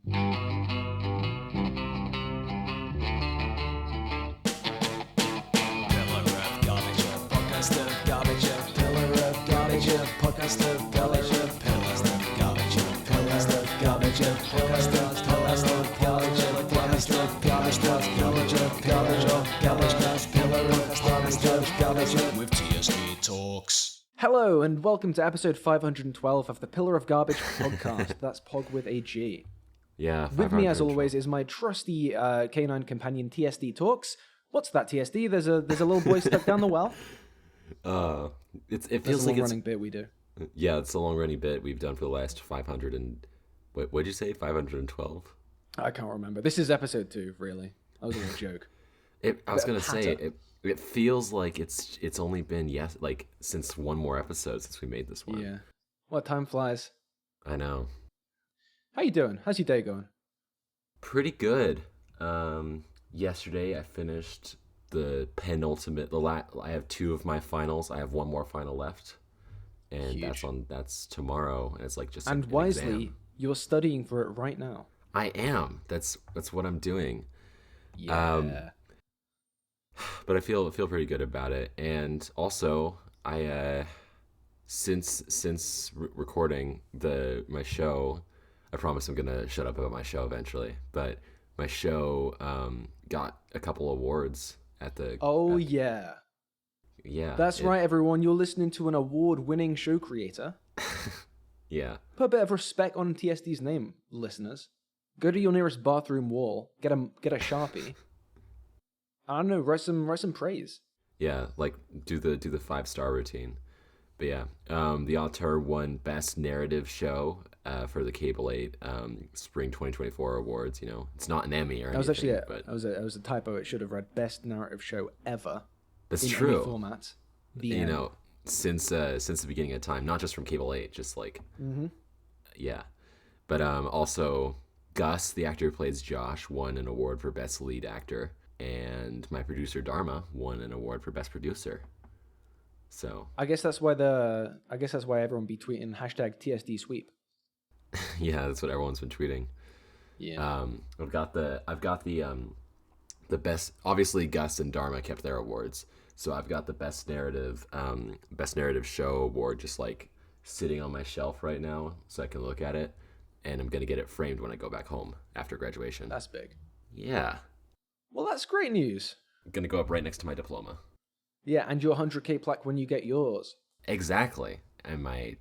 With TSD Talks. Hello and welcome to episode 512 of the Pillar of Garbage podcast. That's Pog with a G. Yeah. With me, as always, is my trusty canine companion TSD Talks. What's that, TSD? There's a little boy stuck down the well. It feels like it's a running bit we do. Yeah, it's a long running bit we've done for the last 500 and what'd you say? 512? I can't remember. This is episode 2, really. That was a little joke. I was gonna say it feels like it's only been since one more episode since we made this one. Yeah. Well, time flies. I know. How you doing? How's your day going? Pretty good. Yesterday I finished the penultimate. I have 2 of my finals. I have one more final left, and Huge. that's tomorrow. And it's like just and an wisely, exam. you're studying for it right now. I am. That's what I'm doing. Yeah. But I feel pretty good about it, and also I since recording my show, I promise I'm gonna shut up about my show eventually. But my show got a couple awards at the. Yeah. Yeah. That's right, everyone. You're listening to an award-winning show creator. Yeah. Put a bit of respect on TSD's name, listeners. Go to your nearest bathroom wall, get a Sharpie. I don't know, write some praise. Yeah, like do the 5-star routine. But yeah, the auteur won Best Narrative Show for the Cable 8 Spring 2024 Awards. You know, it's not an Emmy or anything. That was actually but it was a typo. It should have read Best Narrative Show ever. That's in true. Any format. Since the beginning of time, not just from Cable 8, just like yeah. But also Gus, the actor who plays Josh, won an award for Best Lead Actor. And my producer Dharma won an award for Best Producer. So I guess that's why everyone be tweeting #TSD sweep. Yeah, that's what everyone's been tweeting. Yeah. I've got the best. Obviously, Gus and Dharma kept their awards, so I've got the best narrative show award just like sitting on my shelf right now, so I can look at it, and I'm gonna get it framed when I go back home after graduation. That's big. Yeah. Well, that's great news. I'm gonna go up right next to my diploma. Yeah, and your 100K plaque when you get yours. Exactly. And my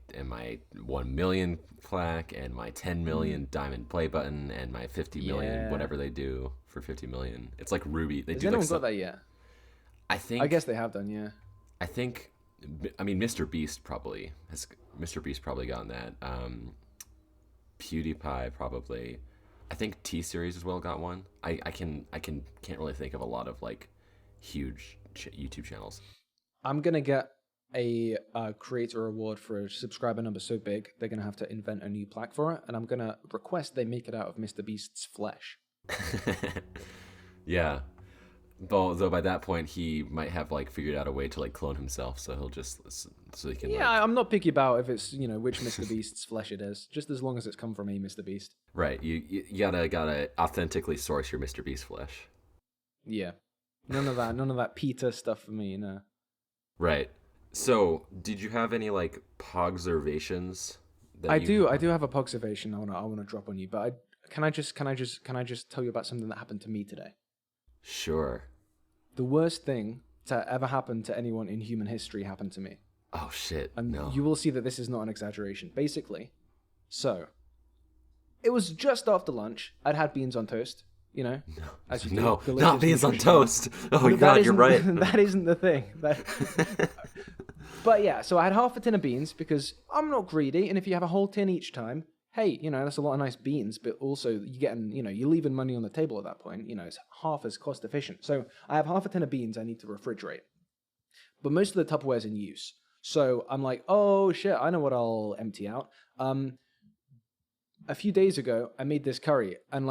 1 million plaque and my 10 million diamond play button and my 50 million whatever they do for 50 million. It's like Ruby. Has anyone got that yet? I guess they have done, yeah. I mean Mr. Beast probably gotten that. PewDiePie probably. I think T-Series as well got one. I can't really think of a lot of like huge YouTube channels. I'm gonna get a creator award for a subscriber number so big they're gonna have to invent a new plaque for it, and I'm gonna request they make it out of Mr. Beast's flesh. Yeah, though by that point he might have like figured out a way to like clone himself, so he can. Yeah, I'm not picky about if it's which Mr. Beast's flesh it is, just as long as it's come from a Mr. Beast. Right, you gotta authentically source your Mr. Beast flesh. Yeah, none of that PETA stuff for me, no. Right. So, did you have any like pogservations? I do have a pogservation I wanna drop on you, but can I just tell you about something that happened to me today? Sure. The worst thing to ever happen to anyone in human history happened to me. Oh shit! And no. You will see that this is not an exaggeration. Basically, so it was just after lunch. I'd had beans on toast. No, do, not beans on toast. Oh my god, you're right. That isn't the thing. But yeah, so I had half a tin of beans because I'm not greedy, and if you have a whole tin each time, hey, that's a lot of nice beans, but also you're leaving money on the table at that point. It's half as cost efficient. So I have half a tin of beans I need to refrigerate, but most of the Tupperware's in use. So I'm like, oh shit, I know what I'll empty out. A few days ago, I made this curry, and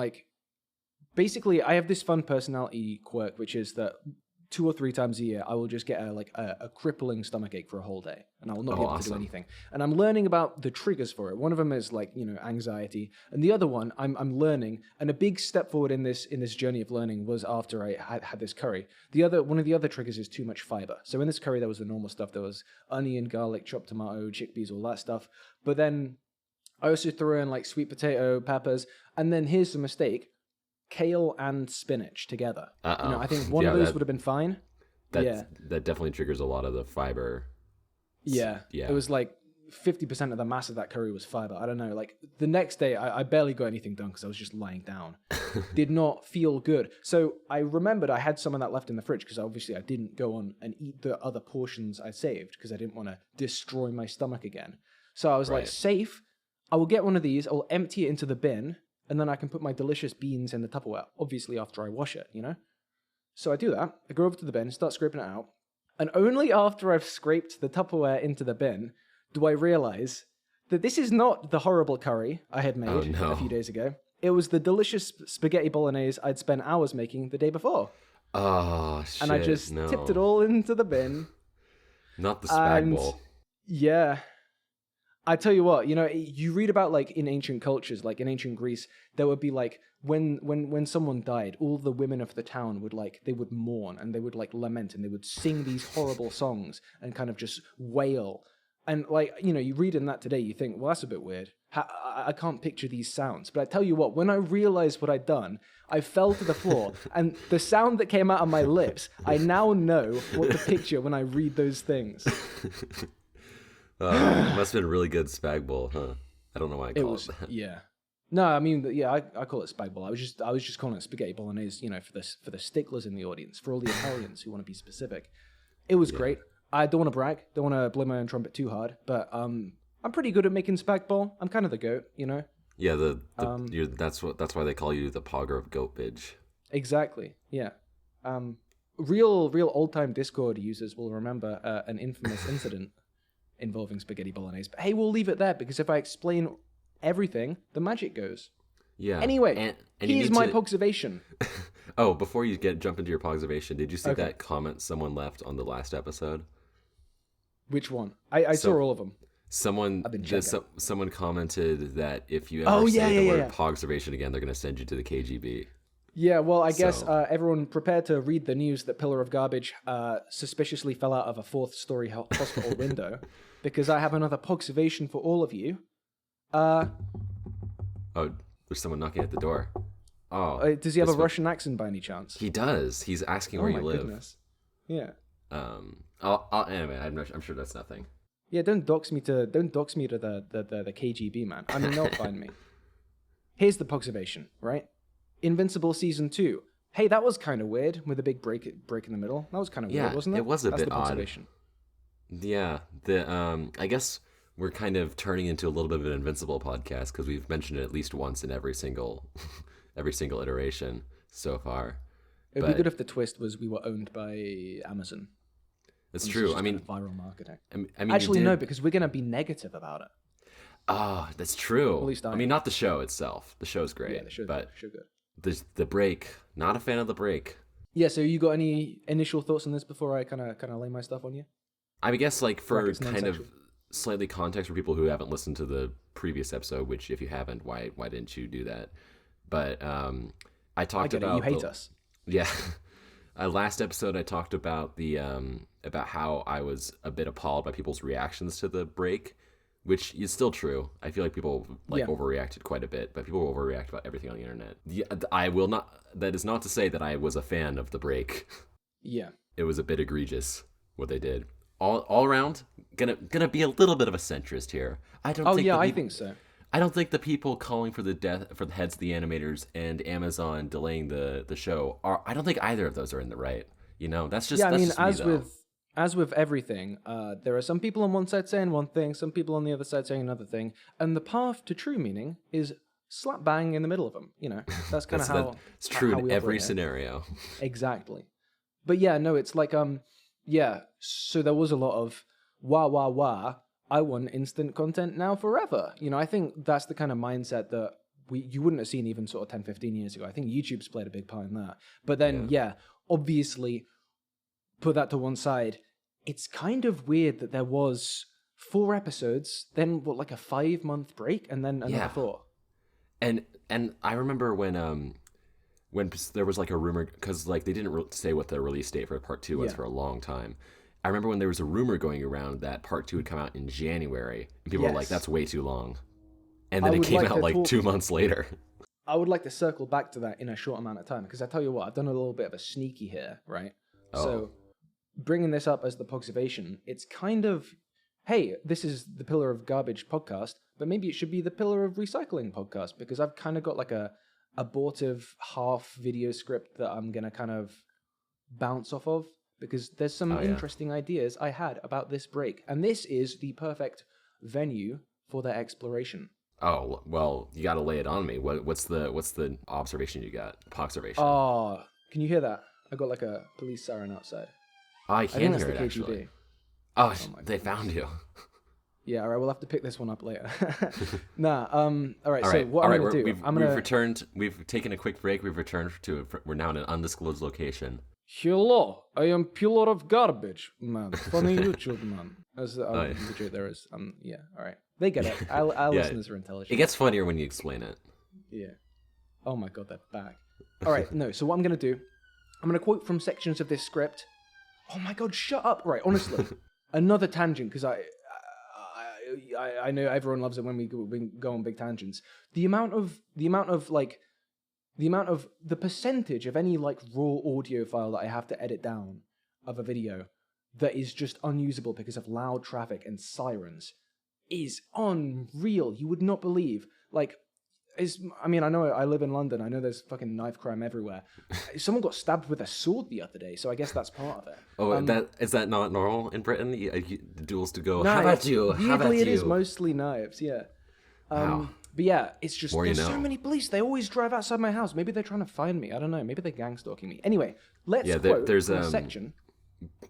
basically I have this fun personality quirk, which is that 2 or 3 times a year, I will just get a crippling stomachache for a whole day, and I will not be able to do anything. And I'm learning about the triggers for it. One of them is anxiety, and the other one I'm learning. And a big step forward in this journey of learning was after I had this curry. One of the other triggers is too much fiber. So in this curry, there was the normal stuff. There was onion, garlic, chopped tomato, chickpeas, all that stuff. But then I also threw in like sweet potato, peppers, and then here's the mistake: kale and spinach together. I think one of those would have been fine. That definitely triggers a lot of the fiber. Yeah. It was like 50% of the mass of that curry was fiber. I don't know. Like the next day, I barely got anything done because I was just lying down. Did not feel good. So I remembered I had some of that left in the fridge because obviously I didn't go on and eat the other portions I saved because I didn't want to destroy my stomach again. So I was like, safe. I will get one of these. I will empty it into the bin. And then I can put my delicious beans in the Tupperware, obviously after I wash it, So I do that. I go over to the bin, start scraping it out. And only after I've scraped the Tupperware into the bin do I realize that this is not the horrible curry I had made a few days ago. It was the delicious spaghetti bolognese I'd spent hours making the day before. Oh, shit. And I just tipped it all into the bin. Not the spag bowl. Yeah. I tell you what, you read about like in ancient cultures, like in ancient Greece, there would be like when someone died, all the women of the town would they would mourn and they would like lament and they would sing these horrible songs and kind of just wail. And you read in that today, you think, well, that's a bit weird. I can't picture these sounds. But I tell you what, when I realized what I'd done, I fell to the floor and the sound that came out of my lips, I now know what to picture when I read those things. It must have been a really good spag bowl, huh? I don't know why I call it that. Yeah. No, I mean, I call it spag bowl. I was just calling it spaghetti bolognese, for the sticklers in the audience, for all the Italians who want to be specific. It was great. I don't want to brag, don't want to blow my own trumpet too hard, but I'm pretty good at making spag bowl. I'm kind of the goat, Yeah, that's why they call you the Pogger of Goatbridge. Exactly. Yeah. Real old time Discord users will remember an infamous incident involving spaghetti bolognese. But hey, we'll leave it there because if I explain everything, the magic goes. Yeah. Anyway, and here's my Pogservation. Oh, before you jump into your Pogservation, did you see that comment someone left on the last episode? Which one? I saw all of them. Someone commented that if you ever say the word Pogservation again, they're going to send you to the KGB. Yeah, well, I guess everyone prepare to read the news that Pillar of Garbage suspiciously fell out of a 4th-story hospital window, because I have another Pogservation for all of you. Oh, there's someone knocking at the door. Oh, does he have a Russian accent by any chance? He does. He's asking where you live. Goodness. Yeah. Anyway, I'm sure that's nothing. Yeah, don't dox me to the KGB, man. I mean, they'll find me. Here's the Pogservation, right? Invincible Season 2. Hey, that was kind of weird with a big break in the middle. That was kind of weird, wasn't it? It was a bit odd. Pogservation. Yeah, I guess we're kind of turning into a little bit of an Invincible podcast because we've mentioned it at least once in every single iteration so far. It'd be good if the twist was we were owned by Amazon. It's true. I mean, viral marketing. I mean, actually, no, because we're gonna be negative about it. Oh, that's true. At least I mean, not the show itself. The show's great. Yeah, the show's good. The break. Not a fan of the break. Yeah. So you got any initial thoughts on this before I kind of lay my stuff on you? I guess for kind of slightly context for people who haven't listened to the previous episode, which if you haven't, why didn't you do that? But I talked about you hate us. Yeah. Last episode I talked about about how I was a bit appalled by people's reactions to the break, which is still true. I feel like people overreacted quite a bit, but people overreact about everything on the internet. I will not. That is not to say that I was a fan of the break. Yeah, it was a bit egregious what they did. All around, gonna be a little bit of a centrist here. I think so. I don't think the people calling for the heads of the animators and Amazon delaying the show I don't think either of those are in the right. That's just as with everything, there are some people on one side saying one thing, some people on the other side saying another thing, and the path to true meaning is slap bang in the middle of them. That's kind of how it's true in every scenario. Exactly. But yeah, no, it's like so there was a lot of wah, I want instant content now forever. I think that's the kind of mindset that you wouldn't have seen even sort of 10, 15 years ago. I think YouTube's played a big part in that. But then, obviously, put that to one side. It's kind of weird that there was 4 episodes, then what, like a 5-month break, and then another 4. And I remember when there was like a rumor, because like they didn't say what the release date for part 2 was for a long time. I remember when there was a rumor going around that part 2 would come out in January, and people were like, "That's way too long," and then it came out like 2 months later. I would like to circle back to that in a short amount of time, because I tell you what, I've done a little bit of a sneaky here, right? Oh. So, bringing this up as the Pogservation, it's kind of, hey, this is the Pillar of Garbage podcast, but maybe it should be the Pillar of Recycling podcast, because I've kind of got like a abortive half video script that I'm going to kind of bounce off of, because there's some interesting ideas I had about this break, and this is the perfect venue for their exploration. Oh, well, you got to lay it on me. What's the observation you got? Pogservation. Oh, can you hear that? I got like a police siren outside. Oh, I can hear it, KGB. actually. Oh, they found you. Yeah, all right, we'll have to pick this one up later. All right, so what I'm going to do... We've taken a quick break. We've returned we're now in an undisclosed location. Hello, I am Pillar of Garbage, man. Funny YouTube, man. As legit there is. Yeah, all right. They get it. Our listeners are intelligent. It gets funnier when you explain it. Yeah. Oh my god, they're back. All right, no, so what I'm going to do, I'm going to quote from sections of this script. Oh my god, shut up. Right, honestly, another tangent, because I know everyone loves it when we go on big tangents. The percentage of any like raw audio file that I have to edit down of a video that is just unusable because of loud traffic and sirens is unreal. You would not believe. I know I live in London. I know there's fucking knife crime everywhere. Someone got stabbed with a sword the other day, so I guess that's part of it. Oh, is that not normal in Britain? The duels to go. No, how about you? Weirdly, it is mostly knives. Yeah. Wow. But yeah, it's just there's so know. many police. They always drive outside my house. Maybe they're trying to find me. I don't know. Maybe they're gang stalking me. Anyway, let's quote there's a section.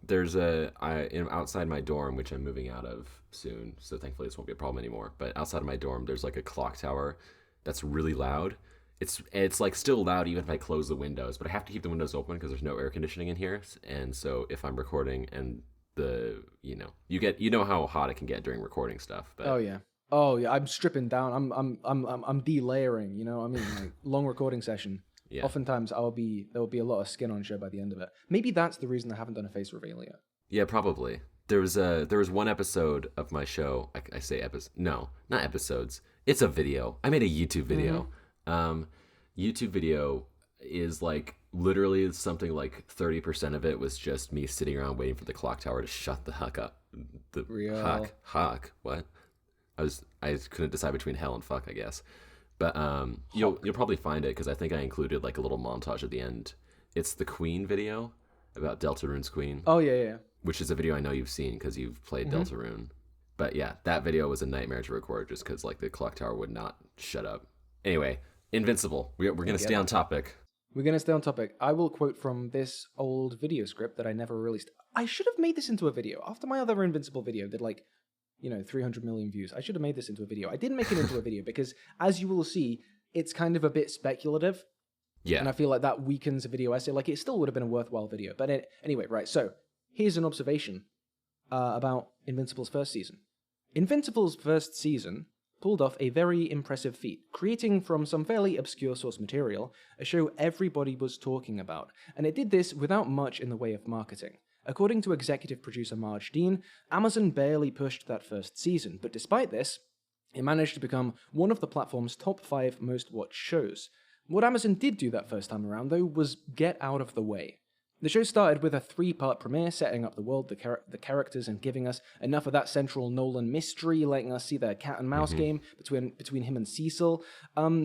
There's outside my dorm, which I'm moving out of soon, so thankfully this won't be a problem anymore. But outside of my dorm, there's like a clock tower that's really loud. It's like still loud even if I close the windows, but I have to keep the windows open because there's no air conditioning in here. And so if I'm recording and you know how hot it can get during recording stuff. But Oh yeah, I'm stripping down. I'm delayering. You know what I mean? Like long recording session. Yeah. Oftentimes there will be a lot of skin on show by the end of it. Maybe that's the reason I haven't done a face reveal yet. Yeah, probably. There was one episode of my show. I say episodes. No, not episodes. It's a video. I made a YouTube video. Mm-hmm. YouTube video is like literally something like 30% of it was just me sitting around waiting for the clock tower to shut the heck up. Huck. What? I couldn't decide between hell and fuck, I guess. But you'll probably find it because I think I included like a little montage at the end. It's the Queen video about Deltarune's Queen. Oh yeah. Which is a video I know you've seen because you've played Deltarune. But yeah, that video was a nightmare to record just because like the clock tower would not shut up. Anyway, Invincible. We're gonna stay on topic. We're gonna stay on topic. I will quote from this old video script that I never released. I should have made this into a video after my other Invincible video did 300 million views. I should have made this into a video. I didn't make it into a video because, as you will see, it's kind of a bit speculative. Yeah. And I feel like that weakens a video essay. Like, it still would have been a worthwhile video. But anyway, right. So, here's an observation about Invincible's first season. Invincible's first season pulled off a very impressive feat, creating from some fairly obscure source material a show everybody was talking about. And it did this without much in the way of marketing. According to executive producer Marge Dean, Amazon barely pushed that first season, but despite this, it managed to become one of the platform's top 5 most watched shows. What Amazon did do that first time around, though, was get out of the way. The show started with a 3-part premiere, setting up the world, the characters, and giving us enough of that central Nolan mystery, letting us see the cat and mouse game between him and Cecil,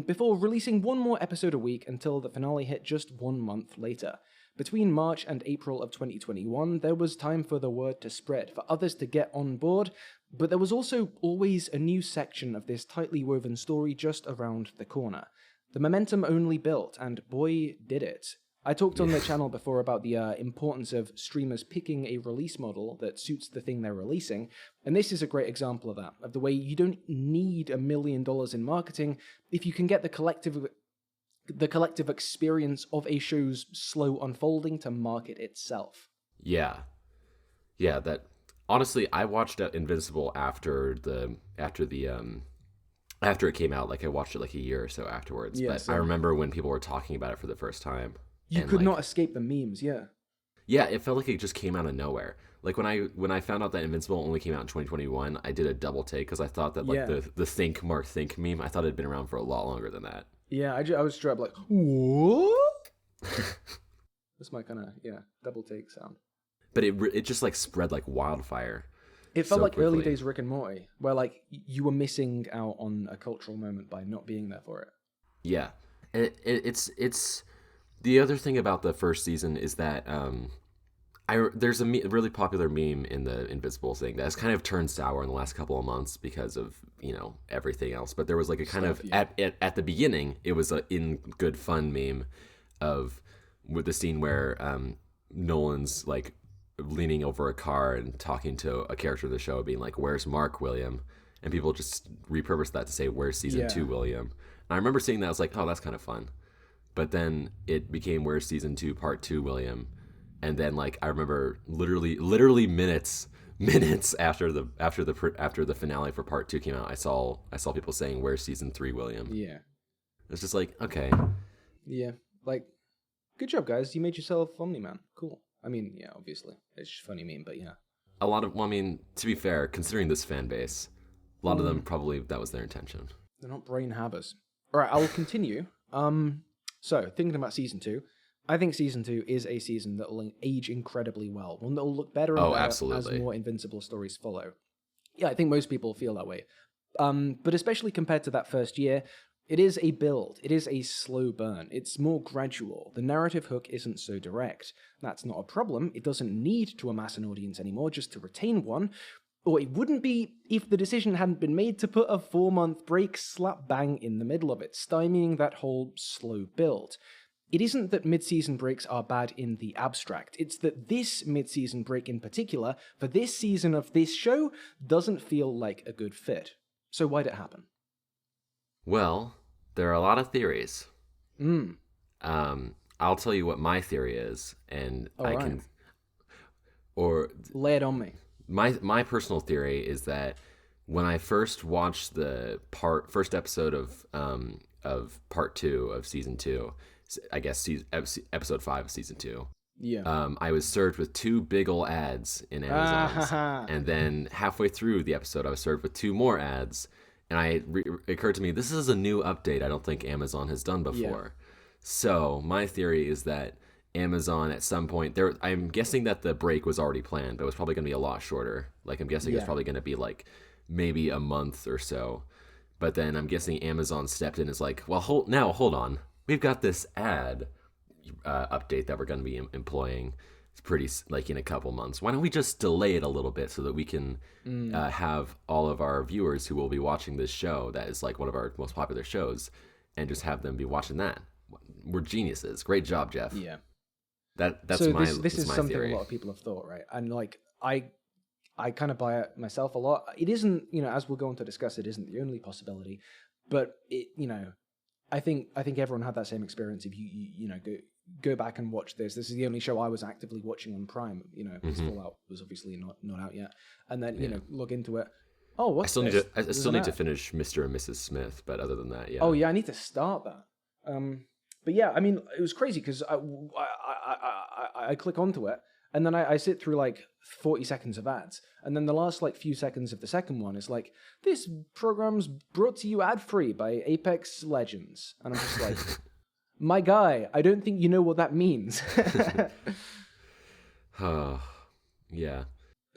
before releasing one more episode a week until the finale hit just 1 month later. Between March and April of 2021, there was time for the word to spread, for others to get on board, but there was also always a new section of this tightly woven story just around the corner. The momentum only built, and boy, did it. I talked on the channel before about the importance of streamers picking a release model that suits the thing they're releasing, and this is a great example of that, of the way you don't need $1 million in marketing if you can get the collective experience of a show's slow unfolding to market itself. Yeah. Yeah, that honestly, I watched Invincible after it came out. Like I watched it like a year or so afterwards. Yeah, But I same. remember when people were talking about it for the first time, You and could not like, escape the memes. Yeah. yeah, it felt like it just came out of nowhere. Like when I found out that Invincible only came out in 2021, I did a double take because I thought that like Yeah. the Think Mark Think meme, I thought it had been around for a lot longer than that. Yeah. I was straight up like, what? That's my kind of double take sound. But it just like spread like wildfire. It felt so like early quickly. days Rick and Morty, where like you were missing out on a cultural moment by not being there for it. Yeah, it's the other thing about the first season is that there's a really popular meme in the Invincible thing that has kind of turned sour in the last couple of months because of everything else. But there was like a kind of at the beginning it was a in good fun meme of with the scene where Nolan's like leaning over a car and talking to a character of the show, being like, "Where's Mark, William?" And people just repurposed that to say, "Where's season 2, William?" And I remember seeing that, I was like, "Oh, that's kind of fun." But then it became "Where's season 2, part 2, William?" And then like I remember literally minutes after the finale for part 2 came out, I saw people saying, "Where's season 3, William?" Yeah. It's just like, okay. Yeah. Like, good job, guys. You made yourself Omni-Man. Cool. I mean, yeah, obviously. It's just funny meme, but yeah. A lot of, well, I mean, to be fair, considering this fan base, a lot of them probably that was their intention. They're not brain havers. All right, I will continue. So, thinking about season 2, I think season 2 is a season that will age incredibly well. One that will look better and better absolutely. as more Invincible stories follow. Yeah, I think most people feel that way. But especially compared to that first year, it is a build. It is a slow burn. It's more gradual. The narrative hook isn't so direct. That's not a problem. It doesn't need to amass an audience anymore just to retain one. Or it wouldn't be if the decision hadn't been made to put a 4-month break slap bang in the middle of it, stymieing that whole slow build. It isn't that mid-season breaks are bad in the abstract. It's that this mid-season break in particular, for this season of this show, doesn't feel like a good fit. So why'd it happen? Well, there are a lot of theories. I'll tell you what my theory is, and lay it on me. My personal theory is that when I first watched the first episode of part 2 of season 2, I guess episode 5 of season 2. Yeah. I was served with 2 big ol' ads in Amazon, and then halfway through the episode, I was served with 2 more ads. And it occurred to me, this is a new update I don't think Amazon has done before. Yeah. So my theory is that Amazon at some point, I'm guessing that the break was already planned, but it was probably going to be a lot shorter. Like I'm guessing it's probably going to be like maybe a month or so. But then I'm guessing Amazon stepped in and is like, well, hold on. We've got this ad update that we're going to be employing. It's pretty like in a couple months. Why don't we just delay it a little bit so that we can have all of our viewers who will be watching this show that is like one of our most popular shows, and just have them be watching that. We're geniuses. Great job, Jeff. Yeah. That's so my this is something theory. A lot of people have thought, right? And like I kind of buy it myself a lot. It isn't, as we'll go on to discuss, it isn't the only possibility, but it, I think everyone had that same experience. If you go back and watch this. This is the only show I was actively watching on Prime. Because Fallout was obviously not out yet. And then log into it. Oh, what's this? I still need to finish Mr. and Mrs. Smith, but other than that, yeah. Oh yeah, I need to start that. But yeah, I mean, it was crazy because I click onto it and then I sit through like 40 seconds of ads, and then the last like few seconds of the second one is like, this program's brought to you ad-free by Apex Legends, and I'm just like. My guy, I don't think you know what that means. Yeah.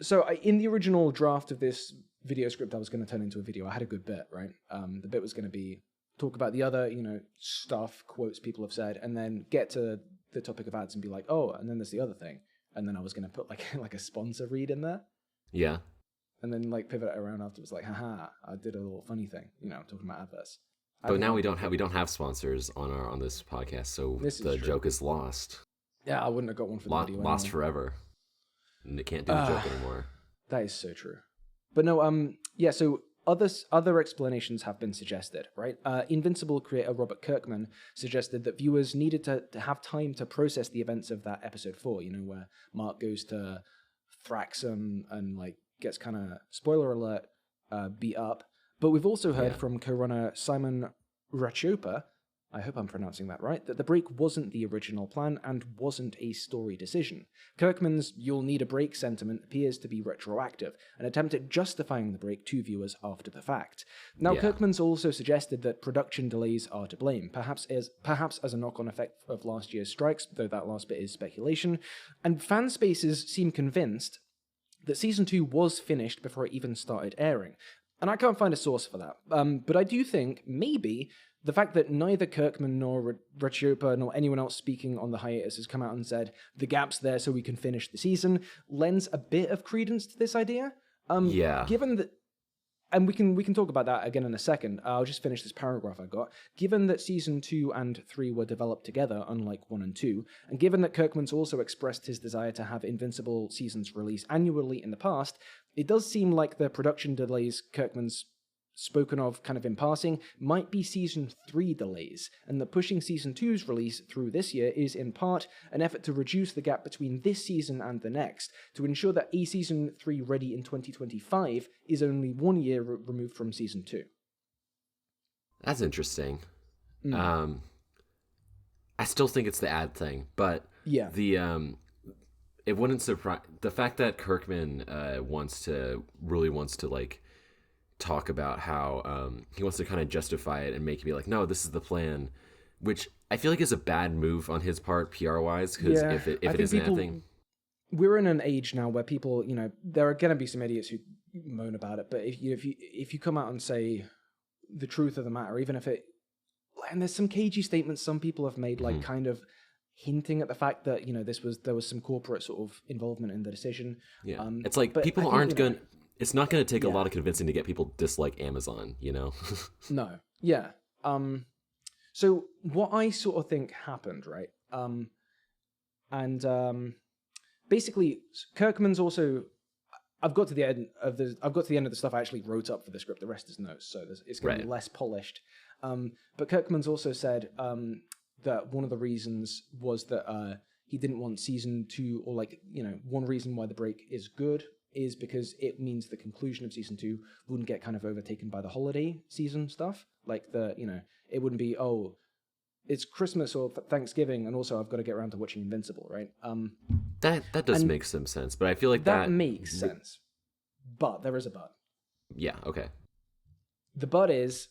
So in the original draft of this video script I was going to turn into a video, I had a good bit, right? The bit was going to be talk about the other, stuff, quotes people have said, and then get to the topic of ads and be like, oh, and then there's the other thing. And then I was going to put like a sponsor read in there. Yeah. And then like pivot it around afterwards, like, haha, I did a little funny thing, talking about adverts. But now we don't have sponsors on this podcast, so the joke is lost. Yeah, I wouldn't have got one for the video. Lost forever. And they can't do the joke anymore. That is so true. But no, yeah, so other explanations have been suggested, right? Invincible creator Robert Kirkman suggested that viewers needed to have time to process the events of that episode 4, where Mark goes to Thraxum and like gets kind of, spoiler alert, beat up. But we've also heard from co-runner Simon Rachopa, I hope I'm pronouncing that right, that the break wasn't the original plan and wasn't a story decision. Kirkman's "you'll need a break" sentiment appears to be retroactive, an attempt at justifying the break to viewers after the fact. Now, Kirkman's also suggested that production delays are to blame, perhaps as a knock-on effect of last year's strikes, though that last bit is speculation, and fan spaces seem convinced that Season 2 was finished before it even started airing. And I can't find a source for that. But I do think maybe the fact that neither Kirkman nor Rachopa nor anyone else speaking on the hiatus has come out and said the gap's there so we can finish the season lends a bit of credence to this idea. Given that, and we can talk about that again in a second. I'll just finish this paragraph I got. Given that Season 2 and 3 were developed together, unlike 1 and 2, and given that Kirkman's also expressed his desire to have Invincible seasons release annually in the past, it does seem like the production delays Kirkman's spoken of kind of in passing might be Season 3 delays, and that pushing Season 2's release through this year is in part an effort to reduce the gap between this season and the next, to ensure that a Season 3 ready in 2025 is only 1 year removed from Season 2. That's interesting. I still think it's the ad thing, but it wouldn't surprise the fact that Kirkman wants to like talk about how he wants to kind of justify it and make it be like, no, this is the plan, which I feel like is a bad move on his part PR-wise, because if it isn't anything. We're in an age now where people, there are going to be some idiots who moan about it, but if you come out and say the truth of the matter, even if it, and there's some cagey statements some people have made, like kind of hinting at the fact that there was some corporate sort of involvement in the decision. It's like people aren't going. It's not going to take a lot of convincing to get people dislike Amazon, No. Yeah. So what I sort of think happened, right? Basically, Kirkman's also. I've got to the end of the stuff I actually wrote up for the script. The rest is notes, so it's going to be less polished. But Kirkman's also said that one of the reasons was that he didn't want Season 2, or one reason why the break is good is because it means the conclusion of Season 2 wouldn't get kind of overtaken by the holiday season stuff. Like it wouldn't be, oh, it's Christmas or Thanksgiving, and also I've got to get around to watching Invincible, right? That does make some sense, but I feel like that makes sense. But there is a but. Yeah, okay. The but is,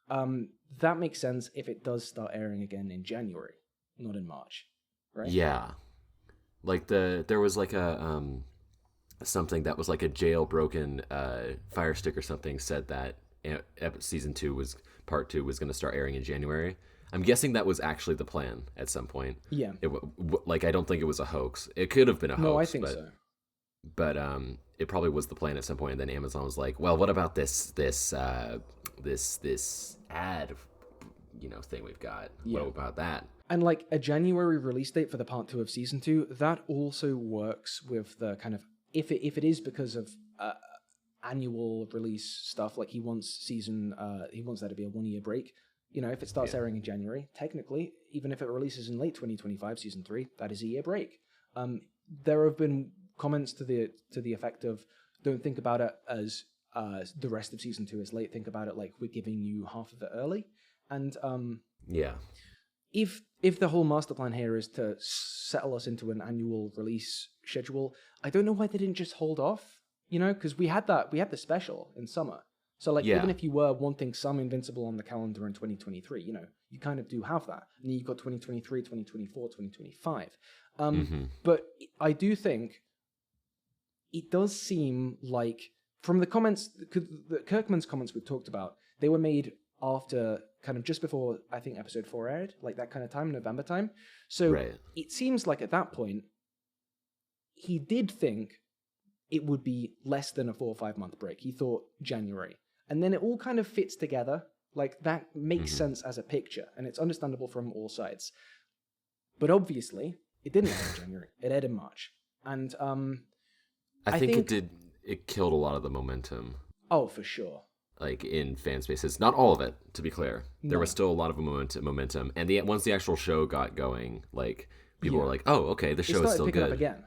that makes sense if it does start airing again in January, not in March, right? Yeah. Like there was like a something that was like a jailbroken Fire Stick or something said that Season 2 Part 2 was going to start airing in January. I'm guessing that was actually the plan at some point. Yeah. I don't think it was a hoax. It could have been a hoax. No, I think so. But it probably was the plan at some point, and then Amazon was like, well, what about this ad thing we've got? Yeah. What about that? And like a January release date for the Part 2 of Season 2, that also works with the kind of, if it is because of annual release stuff, like he wants that to be a 1 year break. If it starts airing in January, technically, even if it releases in late 2025, Season 3, that is a year break. There have been comments to the effect of, don't think about it as the rest of Season 2 is late. Think about it like we're giving you half of it early. And if the whole master plan here is to settle us into an annual release schedule, I don't know why they didn't just hold off, because we had the special in summer. So even if you were wanting some Invincible on the calendar in 2023, you kind of do have that. And then you've got 2023, 2024, 2025. But I do think it does seem like, from the comments, the Kirkman's comments we've talked about, they were made after kind of just before, I think, episode 4 aired, like that kind of time, November time. So it seems like at that point, he did think it would be less than a 4 or 5 month break. He thought January. And then it all kind of fits together. Like that makes sense as a picture, and it's understandable from all sides. But obviously, it didn't air in January. It aired in March. And I think it did. It killed a lot of the momentum. Oh, for sure. like in fan spaces. Not all of it, to be clear. There was still a lot of momentum, and once the actual show got going, like people were like, "Oh, okay, the show is still picking good." up again.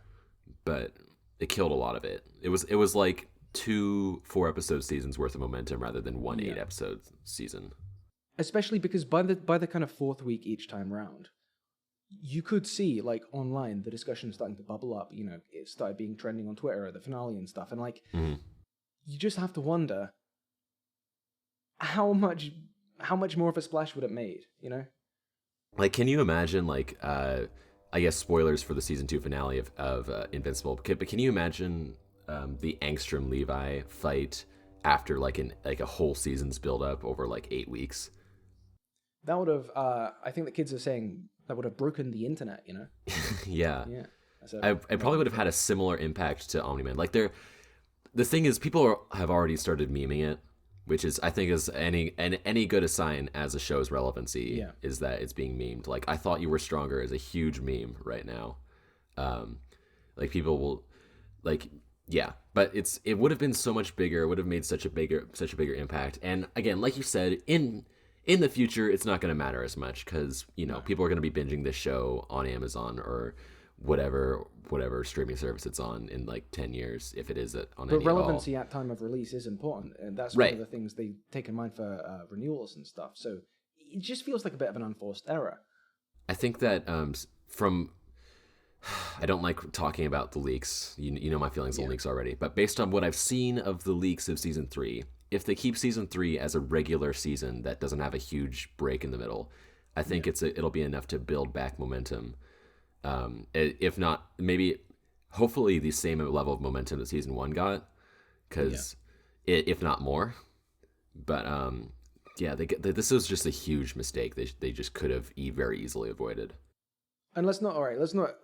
But it killed a lot of it. It was like 2 4-episode seasons worth of momentum rather than one 8-episode season. Especially because by the kind of fourth week each time round, you could see like online the discussion starting to bubble up. You know, it started being trending on Twitter, the finale and stuff, and like you just have to wonder how much more of a splash would it made, you know? Like, can you imagine, like, I guess spoilers for the season 2 finale of Invincible, but can you imagine the Angstrom-Levi fight after like a whole season's build up over like 8 weeks? That would have, I think the kids are saying that would have broken the internet, you know? Yeah. Yeah. I probably would have had a similar impact to Omni-Man. Like, the thing is, people have already started memeing it, which is, I think, is any good a sign as a show's relevancy is that it's being memed. Like, I Thought You Were Stronger is a huge meme right now. Like, people will, like, yeah, but it would have been so much bigger. It would have made such a bigger impact. And again, like you said, in the future, it's not going to matter as much because, you know, people are going to be binging this show on Amazon or whatever streaming service it's on in like 10 years, if it is on any But relevancy at all. At time of release is important, and that's right. one of the things they take in mind for renewals and stuff. So it just feels like a bit of an unforced error. I think that I don't like talking about the leaks. You know my feelings on leaks already. But based on what I've seen of the leaks of season 3, if they keep season 3 as a regular season that doesn't have a huge break in the middle, I think it'll be enough to build back momentum. If not, maybe, hopefully the same level of momentum that season 1 got, because if not more. But this was just a huge mistake. They just could have very easily avoided. And let's not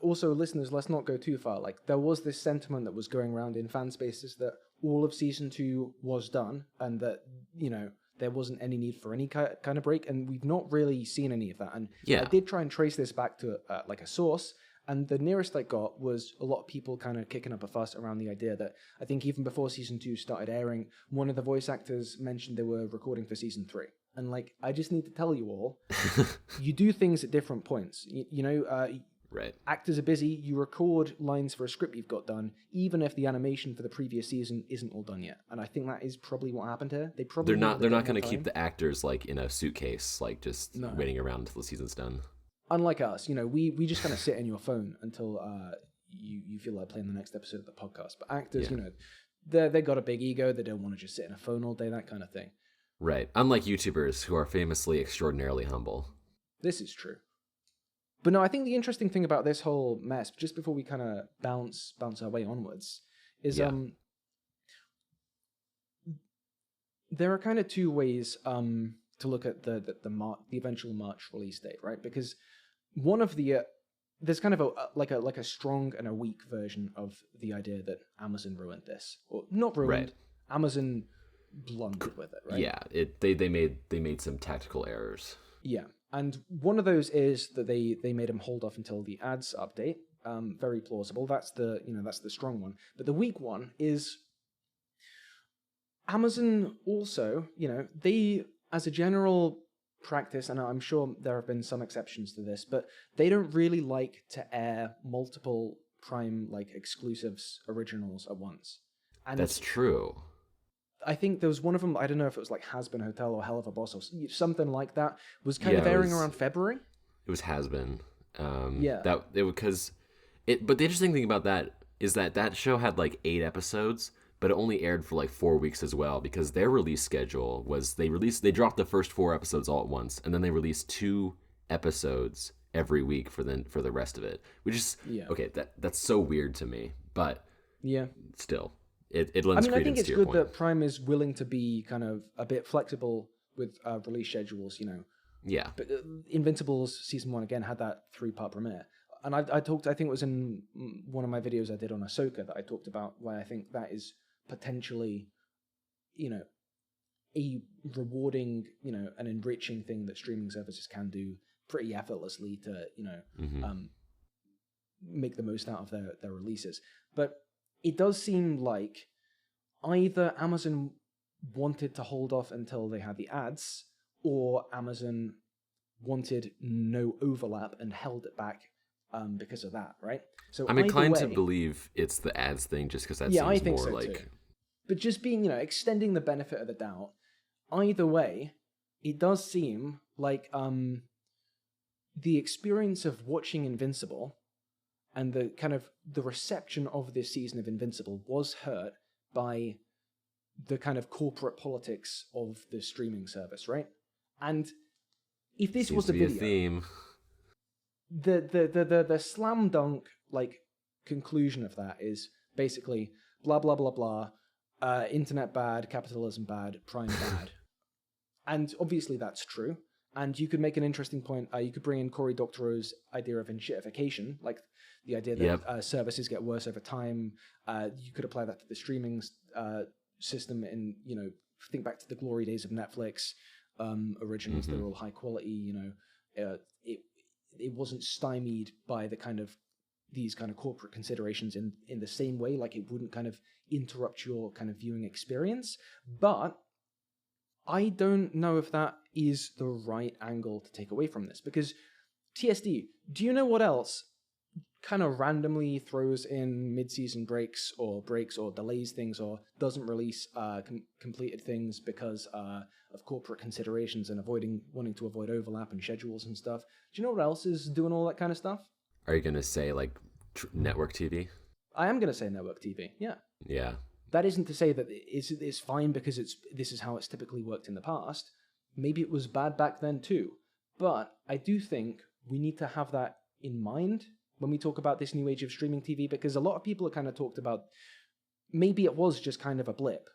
also, listeners, let's not go too far. Like, there was this sentiment that was going around in fan spaces that all of season 2 was done and that, you know, there wasn't any need for any kind of break, and we've not really seen any of that. And I did try and trace this back to like a source, and the nearest I got was a lot of people kind of kicking up a fuss around the idea that I think even before season 2 started airing, one of the voice actors mentioned they were recording for season 3. And like, I just need to tell you all, you do things at different points. You know, right. Actors are busy. You record lines for a script you've got done, even if the animation for the previous season isn't all done yet. And I think that is probably what happened here. They're not going to keep the actors like in a suitcase, like just waiting around until the season's done. Unlike us, you know, we just kind of sit in your phone until you feel like playing the next episode of the podcast. But actors, you know, they got a big ego. They don't want to just sit in a phone all day, that kind of thing. Right. Unlike YouTubers who are famously extraordinarily humble. This is true. But no, I think the interesting thing about this whole mess, just before we kind of bounce our way onwards, is there are kind of two ways to look at the eventual March release date, right? Because one of the there's kind of a strong and a weak version of the idea that Amazon ruined this, or not ruined. Right. Amazon blundered with it, right? Yeah, they made some tactical errors. Yeah, and one of those is that they made them hold off until the ads update. Very plausible. That's the strong one. But the weak one is Amazon also, you know, they, as a general practice, and I'm sure there have been some exceptions to this, but they don't really like to air multiple Prime like exclusives originals at once. And that's true. I think there was one of them, I don't know if it was like Has-Been Hotel or Hell of a Boss or something like that, was kind of airing around February. It was Has-Been. Yeah. But the interesting thing about that is that show had like 8 episodes, but it only aired for like 4 weeks as well, because their release schedule was they dropped the first 4 episodes all at once, and then they released 2 episodes every week for the rest of it, which is okay. That's so weird to me, but still. It lends credence to your point. I think it's good that Prime is willing to be kind of a bit flexible with release schedules, you know. Yeah. But Invincible's season 1 again had that 3-part premiere. And I think it was in one of my videos I did on Ahsoka that I talked about why I think that is potentially, you know, a rewarding, you know, an enriching thing that streaming services can do pretty effortlessly to, you know, make the most out of their releases. But it does seem like either Amazon wanted to hold off until they had the ads, or Amazon wanted no overlap and held it back because of that, right? So I'm inclined either to way, believe it's the ads thing, just because that yeah, I seems think more so like. too. But just being, extending the benefit of the doubt, either way, it does seem like the experience of watching Invincible and the kind of the reception of this season of Invincible was hurt by the kind of corporate politics of the streaming service, right? And if this Seems was to a be video, a theme. the slam dunk like conclusion of that is basically blah blah blah blah, internet bad, capitalism bad, Prime bad, and obviously that's true. And you could make an interesting point. You could bring in Cory Doctorow's idea of enshittification, like the idea that services get worse over time. You could apply that to the streaming system, and think back to the glory days of Netflix. Originals, they're all high quality. It wasn't stymied by the kind of these kind of corporate considerations in the same way, like it wouldn't kind of interrupt your kind of viewing experience. But I don't know if that is the right angle to take away from this, because TSD, do you know what else kind of randomly throws in mid-season breaks or delays things or doesn't release completed things because of corporate considerations and wanting to avoid overlap and schedules and stuff? Do you know what else is doing all that kind of stuff? Are you gonna say like network TV? I am going to say network TV, yeah. Yeah. That isn't to say that it's fine because this is how it's typically worked in the past. Maybe it was bad back then too. But I do think we need to have that in mind when we talk about this new age of streaming TV, because a lot of people have kind of talked about maybe it was just kind of a blip,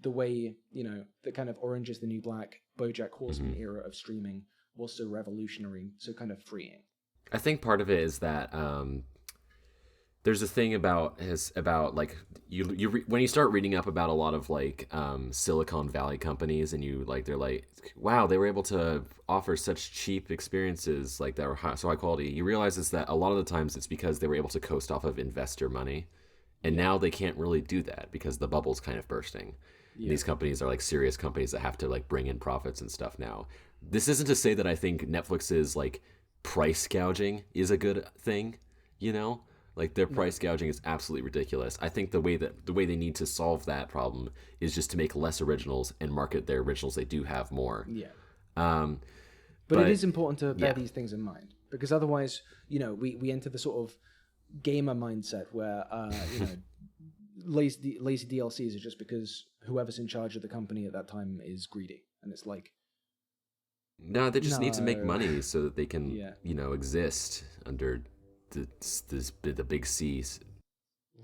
the way, the kind of Orange is the New Black, BoJack Horseman era of streaming was so revolutionary, so kind of freeing. I think part of it is that there's a thing about like when you start reading up about a lot of like Silicon Valley companies, and they're like, wow, they were able to offer such cheap experiences like that were so high quality. You realize is that a lot of the times it's because they were able to coast off of investor money, and now they can't really do that because the bubble's kind of bursting. Yeah. These companies are like serious companies that have to like bring in profits and stuff now. This isn't to say that I think Netflix's like price gouging is a good thing, Like their price gouging is absolutely ridiculous. I think the way they need to solve that problem is just to make less originals and market their originals they do have more. Yeah. But it is important to bear these things in mind, because otherwise, we enter the sort of gamer mindset where lazy DLCs are just because whoever's in charge of the company at that time is greedy, and it's like, no, they just need to make money so that they can exist under the big C's.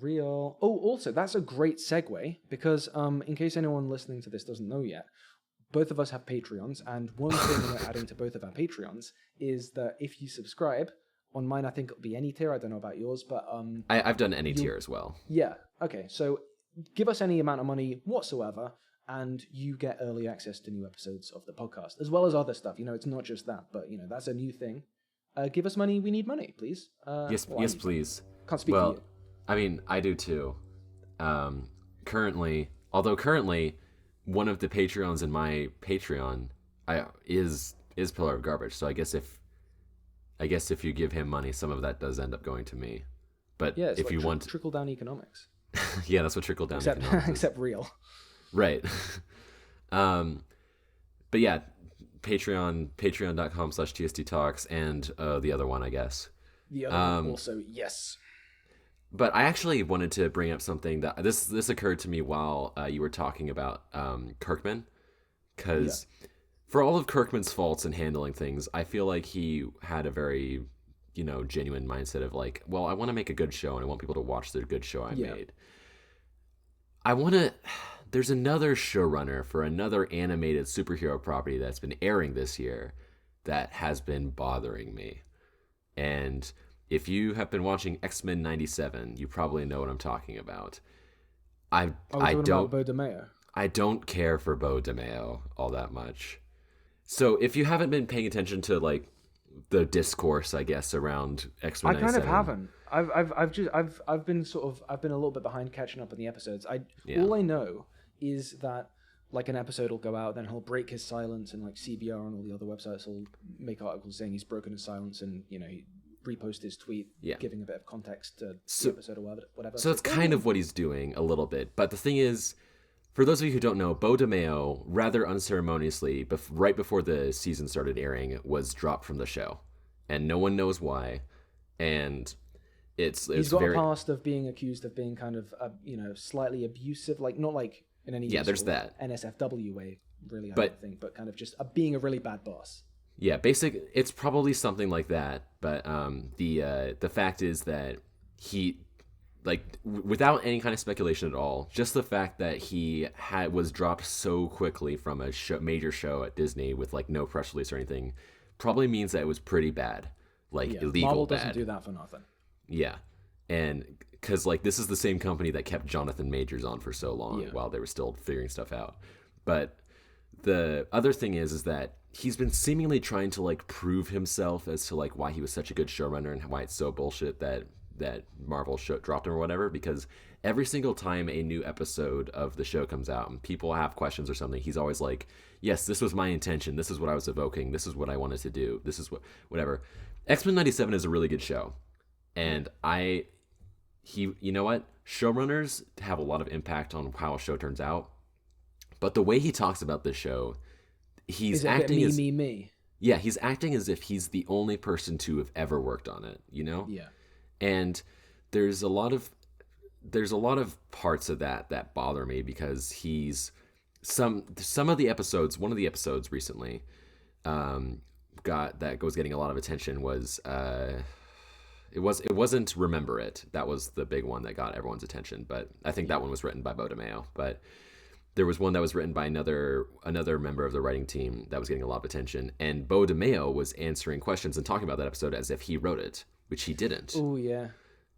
Real. Oh, also, that's a great segue, because in case anyone listening to this doesn't know yet, both of us have Patreons, and one thing we're adding to both of our Patreons is that if you subscribe, on mine I think it'll be any tier, I don't know about yours, but I've done any tier as well. Yeah, okay, so give us any amount of money whatsoever, and you get early access to new episodes of the podcast, as well as other stuff. It's not just that, but that's a new thing. Give us money. We need money, please. Yes, please. Can't speak for you. I mean, I do too. Currently, one of the Patreons in my Patreon is Pillar of Garbage. So I guess if you give him money, some of that does end up going to me. But yeah, it's if like you want trickle down economics. Yeah, that's what trickle down economics is. Except real. Right. But yeah, patreon.com/TSD Talks, and the other one, I guess. The other one also, yes. But I actually wanted to bring up something that this occurred to me while you were talking about Kirkman, because for all of Kirkman's faults in handling things, I feel like he had a very genuine mindset of like, well, I want to make a good show and I want people to watch the good show I made. There's another showrunner for another animated superhero property that's been airing this year that has been bothering me. And if you have been watching X-Men 97, you probably know what I'm talking about. I don't about Beau DeMayo. I don't care for Beau DeMayo all that much. So if you haven't been paying attention to like the discourse, I guess, around X-Men 97, I kind of haven't. I've been a little bit behind catching up on the episodes. All I know is that like an episode will go out, then he'll break his silence, and like CBR and all the other websites will make articles saying he's broken his silence, and he repost his tweet, giving a bit of context to the episode or whatever. So it's kind of what he's doing a little bit. But the thing is, for those of you who don't know, Beau DeMayo, rather unceremoniously, right before the season started airing, was dropped from the show, and no one knows why. And he's got a past of being accused of being kind of slightly abusive, like not like in any there's that NSFW way, really, I don't think, but kind of just being a really bad boss. Yeah, it's probably something like that. But the fact is that he, like, without any kind of speculation at all, just the fact that he was dropped so quickly from a major show at Disney with like no press release or anything, probably means that it was pretty bad, like illegal Marvel bad. Doesn't do that for nothing. Yeah, and because like this is the same company that kept Jonathan Majors on for so long while they were still figuring stuff out. But the other thing is that he's been seemingly trying to like prove himself as to like why he was such a good showrunner and why it's so bullshit that Marvel dropped him or whatever, because every single time a new episode of the show comes out and people have questions or something, he's always like, yes, this was my intention, this is what I was evoking, this is what I wanted to do, this is whatever. X-Men 97 is a really good show, and you know what, showrunners have a lot of impact on how a show turns out, but the way he talks about this show, he's acting as me. Yeah, he's acting as if he's the only person to have ever worked on it, Yeah. And there's a lot of parts of that bother me, because he's some of the episodes. One of the episodes recently was getting a lot of attention was it wasn't Remember It. That was the big one that got everyone's attention, but I think that one was written by Beau DeMayo. But there was one that was written by another member of the writing team that was getting a lot of attention, and Beau DeMayo was answering questions and talking about that episode as if he wrote it, which he didn't. Oh yeah.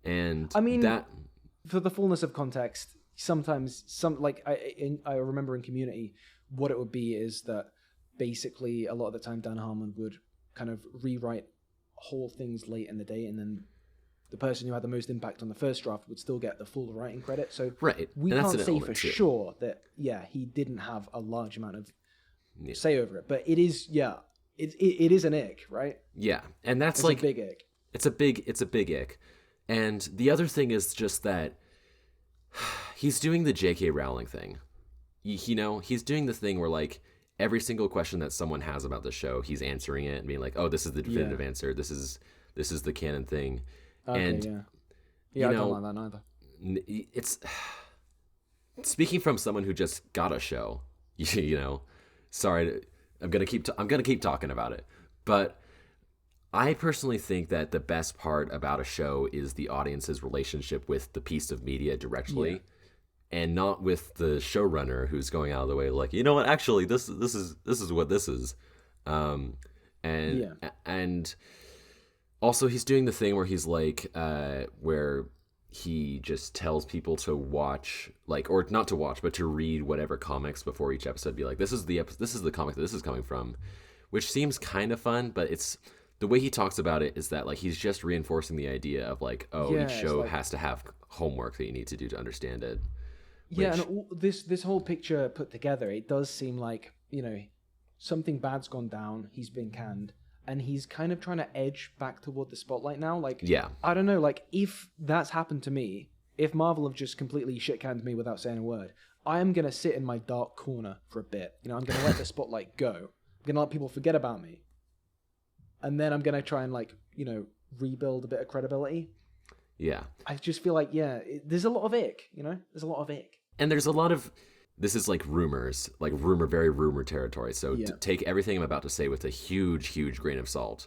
And I mean, that, for the fullness of context, sometimes I remember in Community, what it would be is that basically a lot of the time Dan Harmon would kind of rewrite whole things late in the day, and then the person who had the most impact on the first draft would still get the full writing credit. So we can't say for sure that he didn't have a large amount of say over it, but it is it is an ick, right? Yeah, and it's like a big ick. It's a big ick. And the other thing is just that he's doing the J.K. Rowling thing. He's doing the thing where like every single question that someone has about the show, he's answering it and being like, "Oh, this is the definitive answer. This is the canon thing." Okay, and I don't like that either. It's speaking from someone who just got a show. Sorry, I'm gonna keep talking about it, but I personally think that the best part about a show is the audience's relationship with the piece of media directly, and not with the showrunner who's going out of the way like, you know what, actually this is what this is, and also he's doing the thing where he's like where he just tells people to watch, like, or not to watch, but to read whatever comics before each episode. Be like, this is the comic that this is coming from, which seems kind of fun, but it's the way he talks about it is that like he's just reinforcing the idea of like, each show has to have homework that you need to do to understand it. And this whole picture put together, it does seem like something bad's gone down. He's been canned. And he's kind of trying to edge back toward the spotlight now. Like, I don't know, like, if that's happened to me, if Marvel have just completely shit-canned me without saying a word, I am going to sit in my dark corner for a bit. I'm going to let the spotlight go. I'm going to let people forget about me. And then I'm going to try and, like, rebuild a bit of credibility. Yeah. I just feel like, there's a lot of ick, There's a lot of ick. And there's a lot of... This is like rumors, like very rumor territory. So take everything I'm about to say with a huge, huge grain of salt.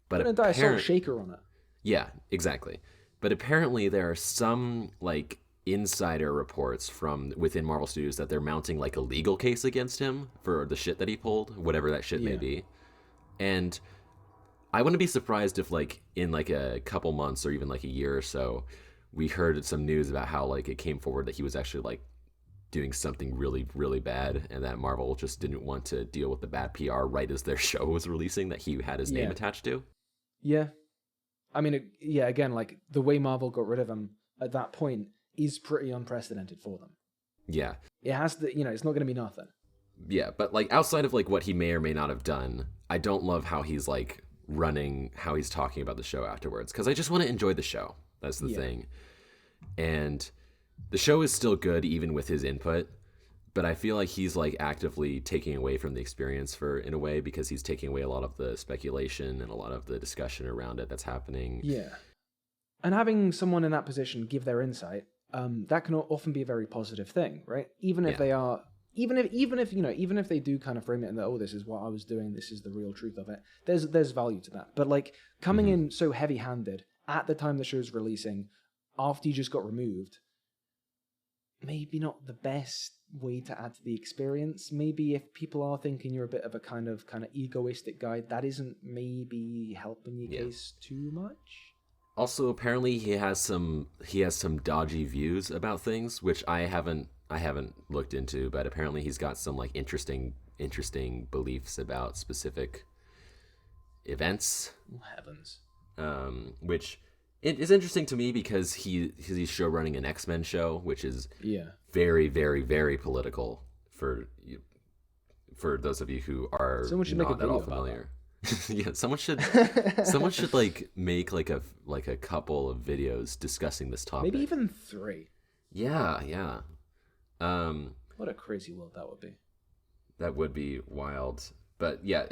But a salt shaker on it. Yeah, exactly. But apparently there are some like insider reports from within Marvel Studios that they're mounting like a legal case against him for the shit that he pulled, whatever that shit may be. And I wouldn't be surprised if like in like a couple months or even like a year or so, we heard some news about how like it came forward that he was actually like doing something really, really bad, and that Marvel just didn't want to deal with the bad PR right as their show was releasing that he had his name attached to. Yeah. I mean, again, like the way Marvel got rid of him at that point is pretty unprecedented for them. Yeah. It has to, it's not going to be nothing. Yeah, but like outside of like what he may or may not have done, I don't love how he's like how he's talking about the show afterwards, because I just want to enjoy the show. That's the thing. And the show is still good even with his input, but I feel like he's like actively taking away from the experience in a way, because he's taking away a lot of the speculation and a lot of the discussion around it that's happening. Yeah. And having someone in that position give their insight, that can often be a very positive thing, right? Even if they are, even if they do kind of frame it in that, oh, this is what I was doing, this is the real truth of it. There's value to that. But like coming in so heavy-handed at the time the show's releasing, after you just got removed, maybe not the best way to add to the experience. Maybe if people are thinking you're a bit of a kind of egoistic guy, that isn't maybe helping your case too much. Also, apparently he has some dodgy views about things, which I haven't looked into, but apparently he's got some like interesting beliefs about specific events. Oh, heavens. Which it is interesting to me because he's show running an X-Men show, which is very, very, very political for those of you who are not at all familiar. Yeah, someone should like make like a couple of videos discussing this topic. Maybe even 3. Yeah. What a crazy world that would be. That would be wild. But yeah,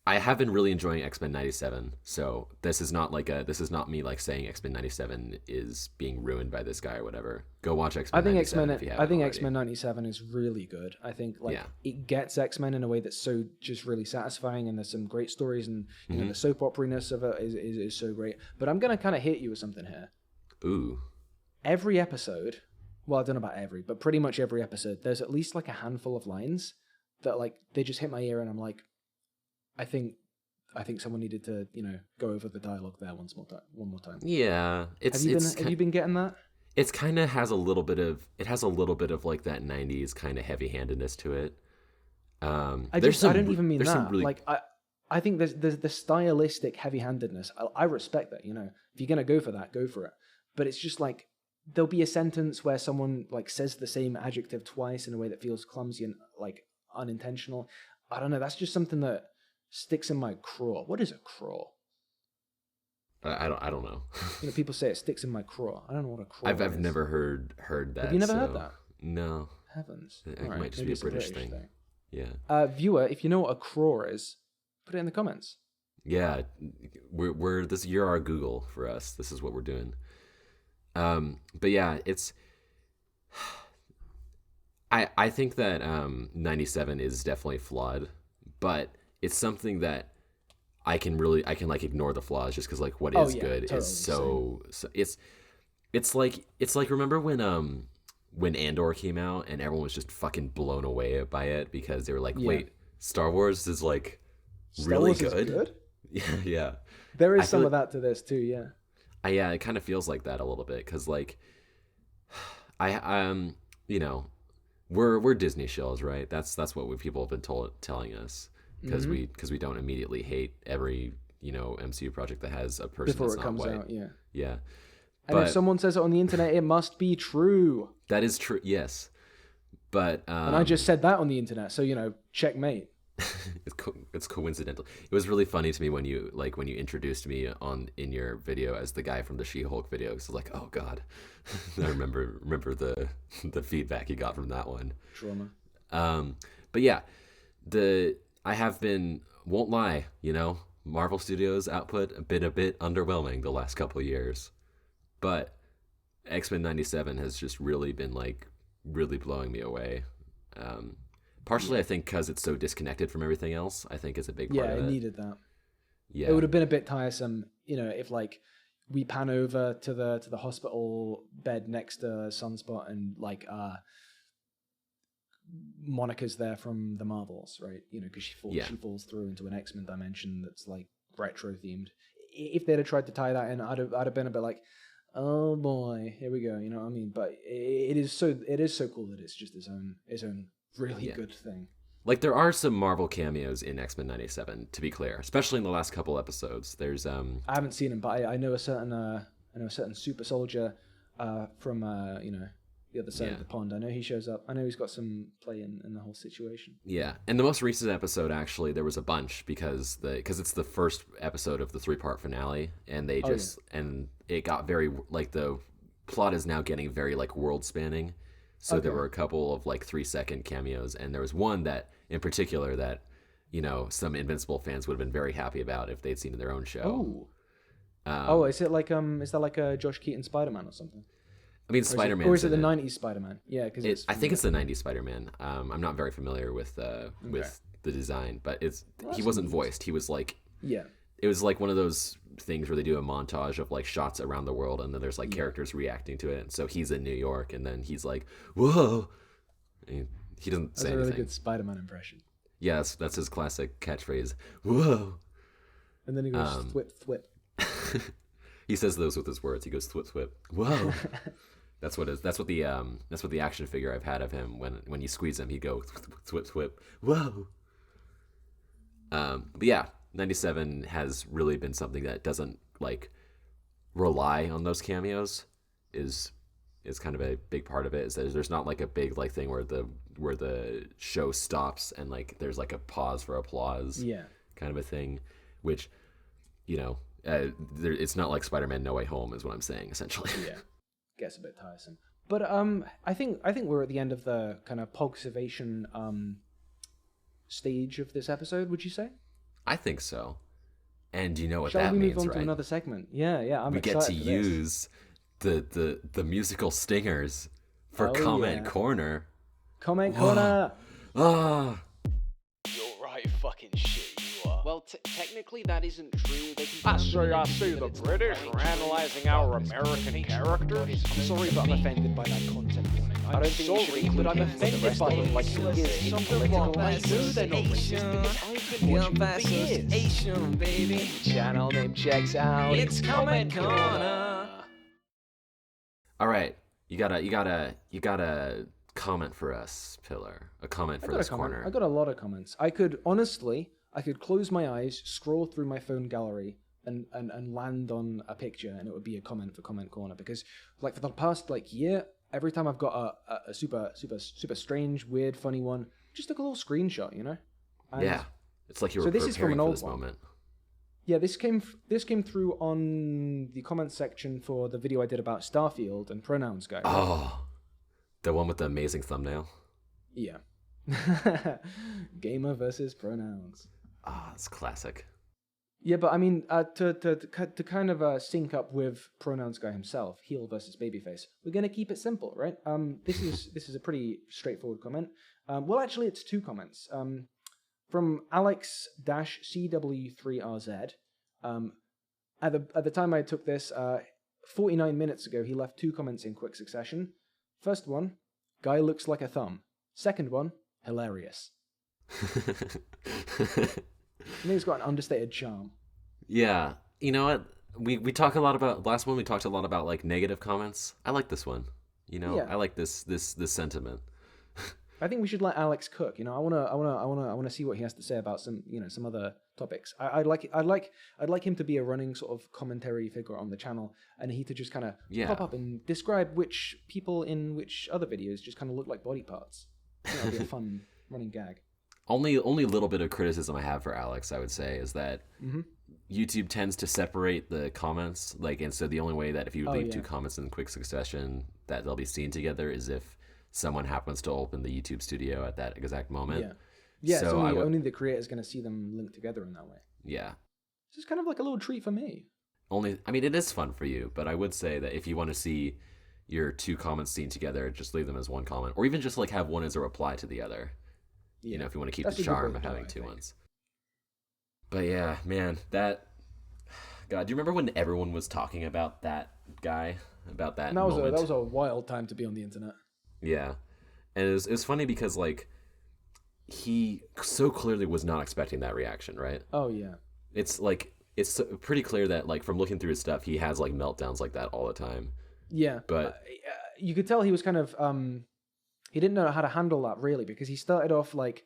I have been really enjoying X-Men 97, so this is not me like saying X-Men 97 is being ruined by this guy or whatever. Go watch X-Men 97 if you haven't already. X-Men 97 is really good. I think it gets X-Men in a way that's so just really satisfying, and there's some great stories, and you know the soap opera-ness of it is so great. But I'm gonna kind of hit you with something here. Ooh. Every episode, well, I don't know about every, but pretty much every episode, there's at least like a handful of lines that like they just hit my ear, and I'm like, I think someone needed to, go over the dialogue there one more time. Yeah, have you been getting that? It's kind of has a little bit of like that 90s kind of heavy-handedness to it. I don't even mean that. Really... Like I think there's the stylistic heavy-handedness. I respect that. If you're gonna go for that, go for it. But it's just like there'll be a sentence where someone like says the same adjective twice in a way that feels clumsy and like unintentional. I don't know. That's just something that sticks in my craw. What is a craw? I don't know. People say it sticks in my craw. I don't know what a craw is. I've never heard that. Have you never heard that? No. Heavens. It might just be a British thing. Yeah. Viewer, if you know what a craw is, put it in the comments. Yeah, you're our Google for us. This is what we're doing. But yeah, it's. I think that 97 is definitely flawed, but it's something that I can like ignore the flaws just because like what is good totally is so it's like remember when Andor came out and everyone was just fucking blown away by it because they were like, wait, Star Wars is like really good? Yeah. There is some of that to this too, yeah. Yeah, it kind of feels like that a little bit because like we're Disney shills, right? That's what people have been telling us because we don't immediately hate every MCU project that has a person before that's it comes not white. out. Yeah. And if someone says it on the internet, it must be true. That is true. Yes, but and I just said that on the internet, so checkmate. It's coincidental. It was really funny to me when you introduced me in your video as the guy from the She-Hulk video. Because I was like, oh god, I remember the feedback you got from that one. Trauma. But yeah, I have been, won't lie, Marvel Studios output a bit underwhelming the last couple of years, but X-Men 97 has just really been like really blowing me away. Partially, I think, because it's so disconnected from everything else. I think is a big part of it. Yeah, it needed that. Yeah, it would have been a bit tiresome, if like we pan over to the hospital bed next to Sunspot and like Monica's there from the Marvels, right? Because she falls through into an X-Men dimension that's like retro themed. If they'd have tried to tie that in, I'd have been a bit like, oh boy, here we go. You know what I mean? But it is so cool that it's just its own really good thing. Like there are some Marvel cameos in X-Men 97, to be clear, especially in the last couple episodes. There's I haven't seen him, but I know a certain super soldier from the other side of the pond. I know he shows up. I know he's got some play in the whole situation. Yeah, and the most recent episode, actually, there was a bunch because it's the first episode of the 3-part finale, and they and it got very, like, the plot is now getting very, like, world spanning. So there were a couple of, like, 3-second cameos, and there was one that in particular that, you know, some Invincible fans would have been very happy about if they'd seen in their own show. Is it like is that like a Josh Keaton Spider-Man or something? I mean, Spider-Man. Or is it the 90s Spider-Man? Yeah, because I think it's the 90s Spider-Man. I'm not very familiar with the design, but he wasn't voiced. He was like, it was like one of those things where they do a montage of like shots around the world, and then there's like characters reacting to it. And so he's in New York, and then he's like, "Whoa!" And he doesn't say anything. That's a really good Spider-Man impression. Yeah, that's his classic catchphrase. Whoa! And then he goes thwip thwip. He says those with his words. He goes thwip thwip. Whoa! That's what the action figure I've had of him. When you squeeze him, he go thwip thwip. Whoa! But yeah, 97 has really been something that doesn't like rely on those cameos. Is kind of a big part of it. Is that there's not like a big like thing where the show stops and like there's like a pause for applause. Yeah. Kind of a thing, which, you know, it's not like Spider-Man No Way Home is what I'm saying essentially. Yeah. Gets a bit tiresome. But I think we're at the end of the kind of pogservation stage of this episode, would you say? I think so. And you know what Shall that we means, move on right? to another segment? Yeah, we get to use the musical stingers for Comment Corner. Comment Corner. Ah. You're right fucking shit, you are. Well, technically that isn't true. They can I see the British are analysing our American characters. I'm sorry, but I'm offended by that content warning. I don't think you should include but I'm offended by it. Like, here's some political. I know they're not racist because I've been watching them for years. Asian, baby. Channel name checks out. It's Comment Corner. All right, you gotta comment for us, Pillar. A comment for this corner. I got a lot of comments. I could close my eyes, scroll through my phone gallery, and land on a picture, and it would be a comment for Comment Corner. Because like for the past like year, every time I've got a super strange, weird, funny one, just took a little screenshot, you know. And yeah, it's like you were this is from an for old this one. moment. Yeah, this came through on the comment section for the video I did about Starfield and Pronouns guy. Oh, the one with the amazing thumbnail. Yeah. Gamer versus Pronouns. Ah, it's classic. Yeah, but I mean, to kind of sync up with Pronouns guy himself, heel versus babyface, we're gonna keep it simple, right? This is a pretty straightforward comment. Well, actually, it's 2 comments. From Alex-CW3RZ. At the time I took this, 49 minutes ago, he left 2 comments in quick succession. First one, guy looks like a thumb. Second one, hilarious. I think it's got an understated charm. Yeah, you know what? We talk a lot about last one. We talked a lot about like negative comments. I like this one. You know, I like this sentiment. I think we should let Alex cook. You know, I wanna see what he has to say about some other topics. I'd like him to be a running sort of commentary figure on the channel, and he to just kind of pop up and describe which people in which other videos just kind of look like body parts. I think that'd be a fun running gag. Only little bit of criticism I have for Alex, I would say, is that YouTube tends to separate the comments. Like, and so the only way that if you leave 2 comments in quick succession that they'll be seen together is if someone happens to open the YouTube studio at that exact moment. Yeah. So only the creator is going to see them linked together in that way. Yeah. This is kind of like a little treat for me. I mean, it is fun for you, but I would say that if you want to see your 2 comments seen together, just leave them as 1 comment, or even just like have one as a reply to the other. Yeah. You know, if you want to keep the charm of having 2 ones. But yeah, man, God, do you remember when everyone was talking about that guy, about that moment? That was a wild time to be on the internet. Yeah, and it was funny because like he so clearly was not expecting that reaction, right? Oh yeah. It's pretty clear that like from looking through his stuff, he has like meltdowns like that all the time. Yeah, but you could tell he was kind of he didn't know how to handle that really, because he started off like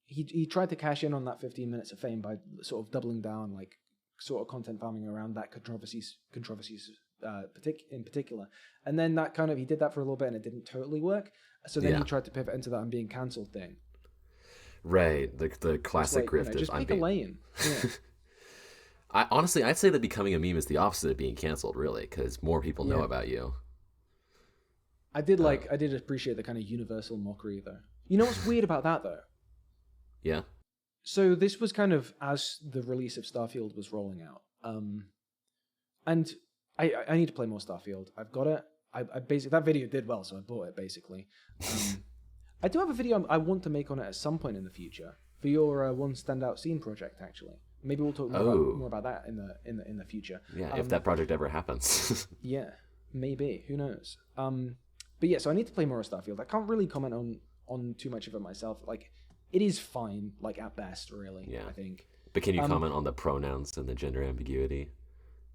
he tried to cash in on that 15 minutes of fame by sort of doubling down, like sort of content farming around that controversies in particular. And then that kind of, he did that for a little bit and it didn't totally work. So then Yeah. he tried to pivot into that I'm being cancelled thing. Right, the classic grift of just I'm pick being... a lane. Yeah. Honestly, I'd say that becoming a meme is the opposite of being canceled, really, because more people know Yeah. about you. I did appreciate the kind of universal mockery though. You know what's weird about that though? Yeah. So this was kind of as the release of Starfield was rolling out. And I need to play more Starfield. I've got it. I basically, that video did well, so I bought it basically. I do have a video I want to make on it at some point in the future for your one standout scene project. Actually, maybe we'll talk more about that in the future. Yeah, if that project ever happens. Yeah, maybe. Who knows? But yeah, so I need to play more of Starfield. I can't really comment on too much of it myself. Like, it is fine, like at best, really. Yeah. I think. But can you comment on the pronouns and the gender ambiguity?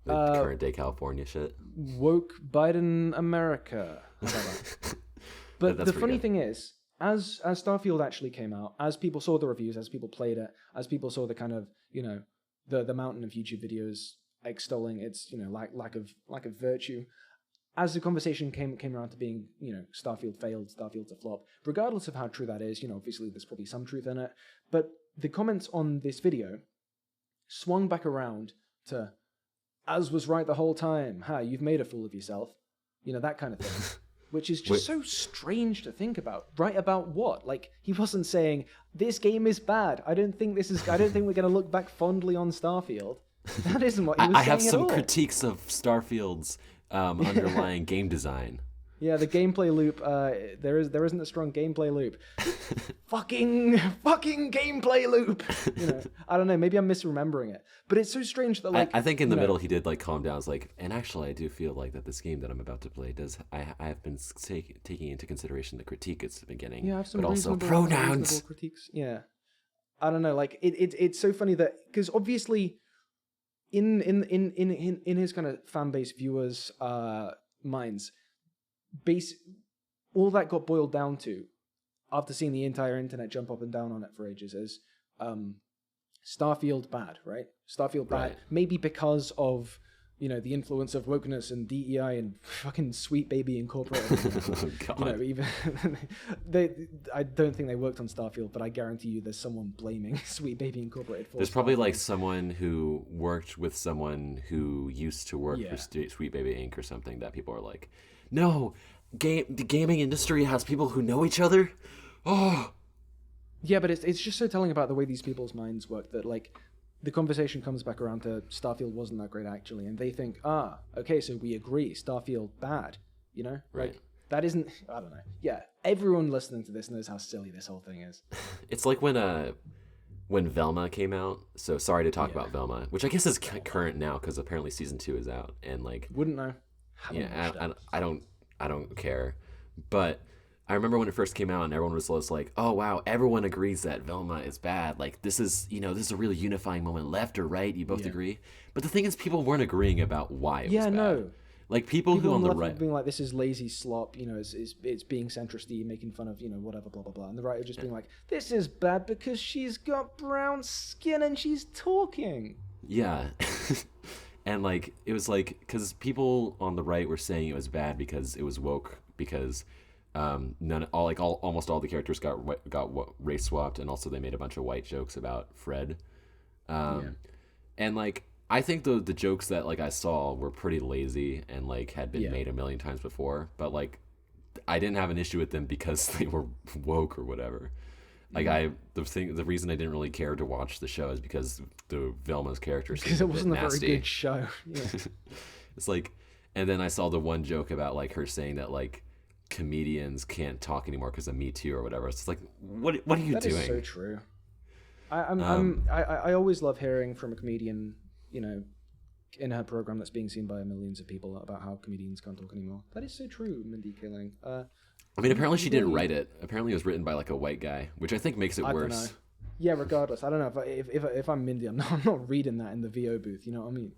The current day California shit. Woke Biden America. How about that? But the funny thing is, as Starfield actually came out, as people saw the reviews, as people played it, as people saw the kind of, you know, the mountain of YouTube videos extolling its, you know, lack of virtue, as the conversation came around to being, you know, Starfield failed, Starfield's a flop, regardless of how true that is, you know, obviously there's probably some truth in it, but the comments on this video swung back around to, as was right the whole time, you've made a fool of yourself, you know, that kind of thing. Which is just so strange to think about. Right about what? Like, he wasn't saying, this game is bad. I don't think we're going to look back fondly on Starfield. That isn't what he was saying I have at some all. critiques of Starfield's underlying game design. Yeah, the gameplay loop, there isn't a strong gameplay loop. fucking gameplay loop! You know, I don't know, maybe I'm misremembering it. But it's so strange that, like... I think in the middle he did, like, calm down. It's like, and actually I do feel like that this game that I'm about to play I have been taking into consideration the critique it's the beginning, I have some but also reasonable pronouns. Critiques. Yeah. I don't know, like, it's so funny that... Because obviously, in his kind of fan-base viewers' minds... all that got boiled down to, after seeing the entire internet jump up and down on it for ages, is Starfield bad, right? Starfield bad, Right. maybe because of, you know, the influence of wokeness and DEI and fucking Sweet Baby Incorporated. Oh, God. You know, even I don't think they worked on Starfield, but I guarantee you there's someone blaming Sweet Baby Incorporated for There's probably Starfield. like someone who worked with someone who used to work Yeah. for Sweet Baby Inc. or something that people are like, no, the gaming industry has people who know each other. Oh, Yeah, but it's just so telling about the way these people's minds work that, like, the conversation comes back around to Starfield wasn't that great actually, and they think, okay, so we agree, Starfield bad, you know? Right. Like, that isn't, I don't know. Yeah, everyone listening to this knows how silly this whole thing is. it's like when Velma came out. So sorry to talk about Velma, which I guess is current now because apparently season 2 is out, and like, Wouldn't know. Haven't yeah, watched it. I don't care, but I remember when it first came out and everyone was just like, oh wow, everyone agrees that Velma is bad. Like, this is a really unifying moment, left or right, you both agree. But the thing is, people weren't agreeing about why it was bad. No. Like, people who on the left right... being like, this is lazy slop, you know, it's being centristy, making fun of, you know, whatever, blah, blah, blah. And the right are just being like, this is bad because she's got brown skin and she's talking. Yeah. And, like, it was like, because people on the right were saying it was bad because it was woke, because... almost all the characters got race swapped, and also they made a bunch of white jokes about Fred, and like, I think the jokes that like I saw were pretty lazy and like had been made a million times before, but like I didn't have an issue with them because they were woke or whatever. Like the reason I didn't really care to watch the show is because the Velma's character Because it wasn't a nasty. very good show. Yeah. It's like, and then I saw the one joke about like her saying that like comedians can't talk anymore because of Me Too or whatever. It's like, what are you doing? That is so true. I always love hearing from a comedian, you know, in her program that's being seen by millions of people about how comedians can't talk anymore. That is so true, Mindy Kaling. I mean, apparently she didn't write it. Apparently it was written by like a white guy, which I think makes it I worse. don't know. Yeah, regardless, I don't know if I'm Mindy, I'm not reading that in the VO booth. You know what I mean?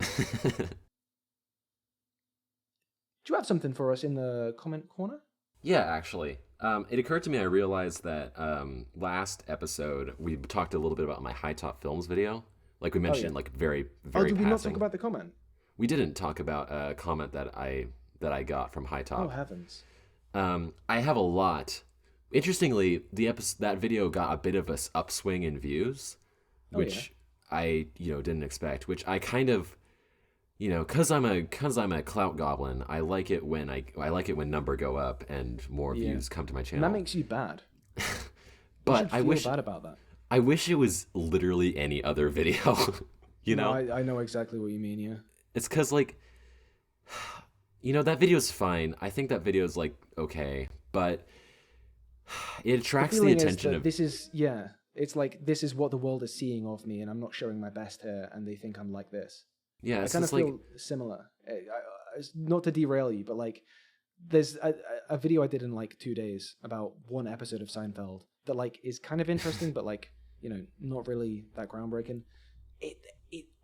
Do you have something for us in the comment corner? Yeah, actually. It occurred to me, I realized that last episode, we talked a little bit about my HiTop Films video. Like we mentioned, like very, very did we not passing. talk about the comment? we didn't talk about a comment that I got from HiTop. Oh heavens! I have a lot. Interestingly, that video got a bit of a upswing in views, which I didn't expect. Which I kind of, cause I'm a clout goblin. I like it when number go up and more views come to my channel. And that makes you bad. But I wish bad about that. I wish it was literally any other video. No, I know exactly what you mean. Yeah. It's because that video's fine. I think that video's like okay, but it attracts the attention of. It's like this is what the world is seeing of me, and I'm not showing my best here, and they think I'm like this. Yeah, I it's kind of just feel similar. Not to derail you, but like there's a video I did in like 2 days about one episode of Seinfeld that like is kind of interesting, but like not really that groundbreaking. It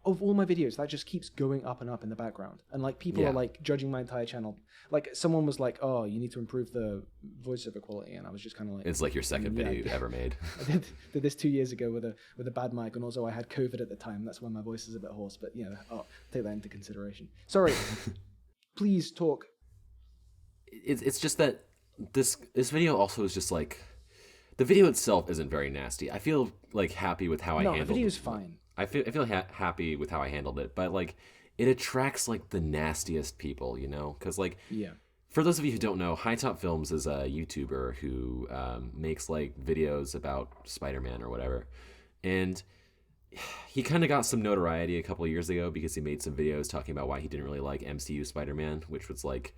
of all my videos, that just keeps going up and up in the background, and like people are like judging my entire channel. Like someone was like, "Oh, you need to improve the voiceover quality," and I was just kind of like, "It's like your second video you've ever made." I did this 2 years ago with a bad mic, and also I had COVID at the time. That's why my voice is a bit hoarse. But take that into consideration. Sorry, please talk. It's just that this video also is just like the video itself isn't very nasty. I feel like happy with how I handled it. No, the video's fine. I feel happy with how I handled it, but like it attracts like the nastiest people, because like for those of you who don't know, HiTop Films is a YouTuber who makes like videos about Spider-Man or whatever, and he kind of got some notoriety a couple of years ago because he made some videos talking about why he didn't really like MCU Spider-Man, which was like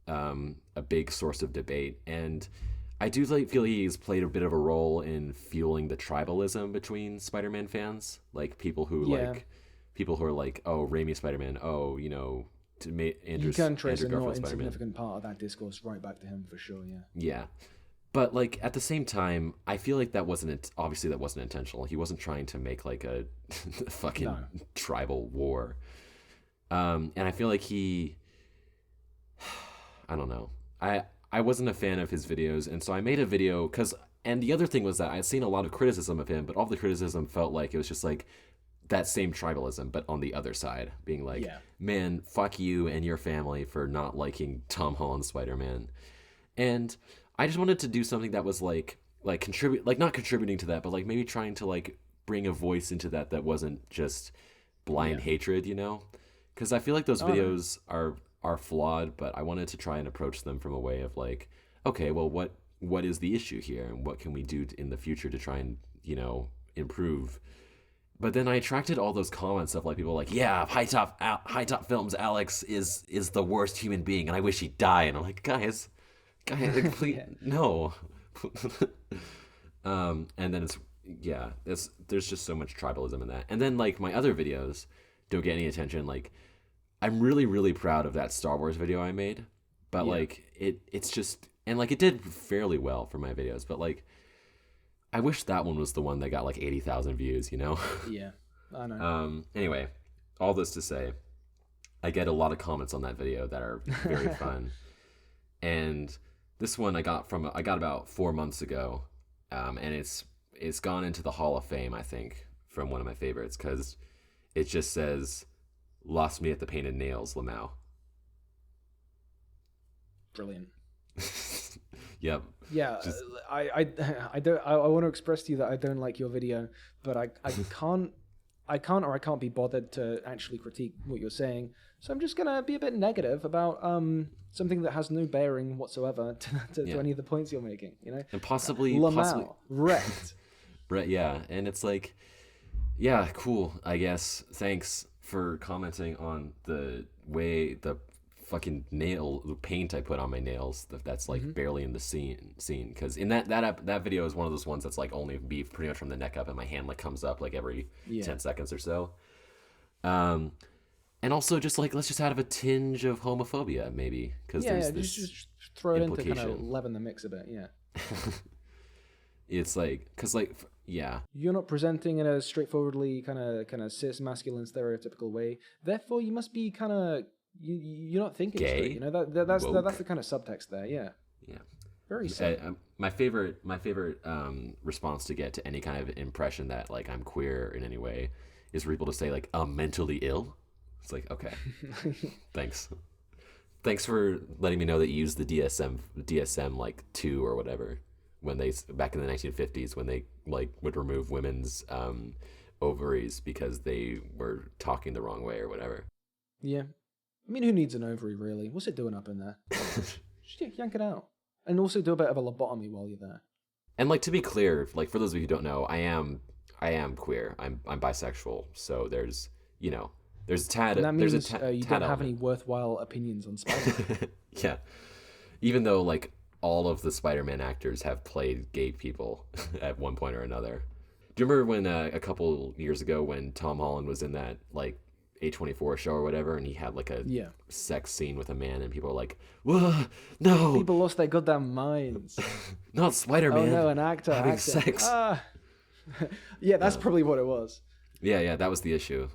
a big source of debate. And I do feel he's played a bit of a role in fueling the tribalism between Spider-Man fans, like people who are like, oh, Raimi Spider-Man, oh, Andrew you can trace Andrew a not Garfield Spider-Man. insignificant part of that discourse right back to him for sure. Yeah, but like at the same time, I feel like that wasn't intentional. He wasn't trying to make like a fucking tribal war, and I feel like I don't know. I wasn't a fan of his videos, and so I made a video and the other thing was that I'd seen a lot of criticism of him, but all the criticism felt like it was just like that same tribalism, but on the other side, being like, man, fuck you and your family for not liking Tom Holland's Spider-Man. And I just wanted to do something that was like contribute, like not contributing to that, but like maybe trying to like bring a voice into that wasn't just blind hatred, because I feel like those videos are flawed, but I wanted to try and approach them from a way of like, okay, well, what is the issue here, and what can we do in the future to try and improve? But then I attracted all those comments of like people like, yeah, HiTop Films Alex is the worst human being, and I wish he'd die. And I'm like, guys, please, no. And then there's just so much tribalism in that. And then like my other videos don't get any attention. Like I'm really, really proud of that Star Wars video I made, but like it's just, and like it did fairly well for my videos, but like I wish that one was the one that got like 80,000 views, Yeah, I know. Anyway, all this to say, I get a lot of comments on that video that are very fun, and this one I got about 4 months ago, and it's gone into the Hall of Fame, I think, from one of my favorites, because it just says, "Lost me at the painted nails, Lamau." Brilliant. Yep. Yeah, I want to express to you that I don't like your video, but I can't be bothered to actually critique what you're saying. So I'm just gonna be a bit negative about something that has no bearing whatsoever to any of the points you're making. And possibly wrecked. Yeah, and it's like, yeah, cool. I guess. Thanks for commenting on the way the fucking the paint I put on my nails that's like barely in the scene, because in that video is one of those ones that's like only beef pretty much from the neck up, and my hand like comes up like every 10 seconds or so, and also just like let's just have a tinge of homophobia maybe, because there's this just throw it in to kind of leaven the mix a bit. It's like because like you're not presenting in a straightforwardly kind of cis masculine stereotypical way, therefore you must be kind of you're not thinking gay, straight, that's the kind of subtext there. Yeah very sad. My favorite response to get to any kind of impression that like I'm queer in any way is for people to say like I'm mentally ill, It's like, okay, thanks. Thanks for letting me know that you used the DSM like 2 or whatever when they back in the 1950s when they like would remove women's ovaries because they were talking the wrong way or whatever. Yeah. I mean, who needs an ovary, really? What's it doing up in there? Just yank it out. And also do a bit of a lobotomy while you're there. And like, to be clear, like, for those of you who don't know, I am queer. I'm bisexual. So there's, you know, there's a tad. And that means there's you tad don't have any element. worthwhile opinions on Spider-Man. Yeah. Even though, like, all of the Spider-Man actors have played gay people at one point or another. Do you remember when a couple years ago when Tom Holland was in that, like, A24 show or whatever, and he had like a sex scene with a man, and people were like, "Whoa, no!" People lost their goddamn minds. Not Spider-Man. Oh no, an actor having acting. sex. Ah. Yeah, that's probably what it was. Yeah, that was the issue.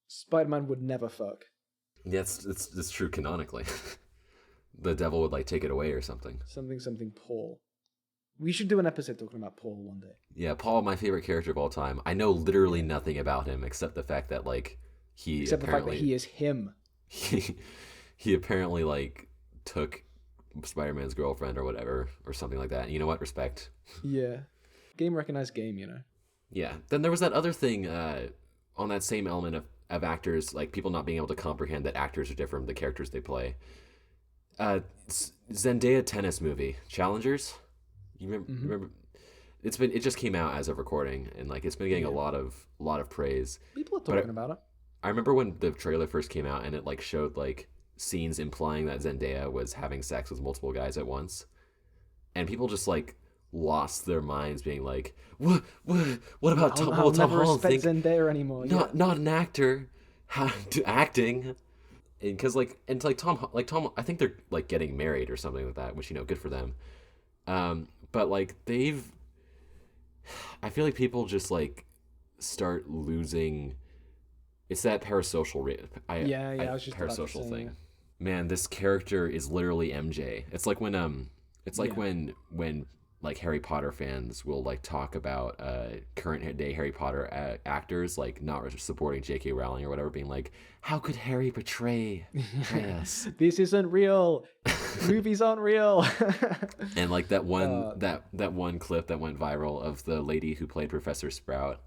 Spider-Man would never fuck. Yeah, it's true canonically. The devil would like take it away or something. Something Paul. We should do an episode talking about Paul one day. Yeah, Paul, my favorite character of all time. I know literally nothing about him except the fact that like he Except the fact that he is him. He apparently like took Spider-Man's girlfriend or whatever or something like that. And you know what? Respect. Yeah. Game recognized game, you know. Yeah. Then there was that other thing on that same element of actors, like people not being able to comprehend that actors are different from the characters they play. Zendaya tennis movie, Challengers. You remember? It just came out as of recording, and like it's been getting a lot of praise. People are talking about it. I remember when the trailer first came out, and it like showed like scenes implying that Zendaya was having sex with multiple guys at once, and people just like lost their minds, being like, "What about Tom I'll Tom never Holland? respect Zendaya anymore." Not an actor, how to acting." Because Tom, I think they're like getting married or something like that, which, you know, good for them. But like I feel like people just like start losing. It's that parasocial I was just parasocial thing. Yeah. Man, this character is literally MJ. It's like when when like Harry Potter fans will like talk about current day Harry Potter actors like not supporting J.K. Rowling or whatever, being like, how could Harry betray us? This isn't real. Movies aren't real. And like that one that one clip that went viral of the lady who played Professor Sprout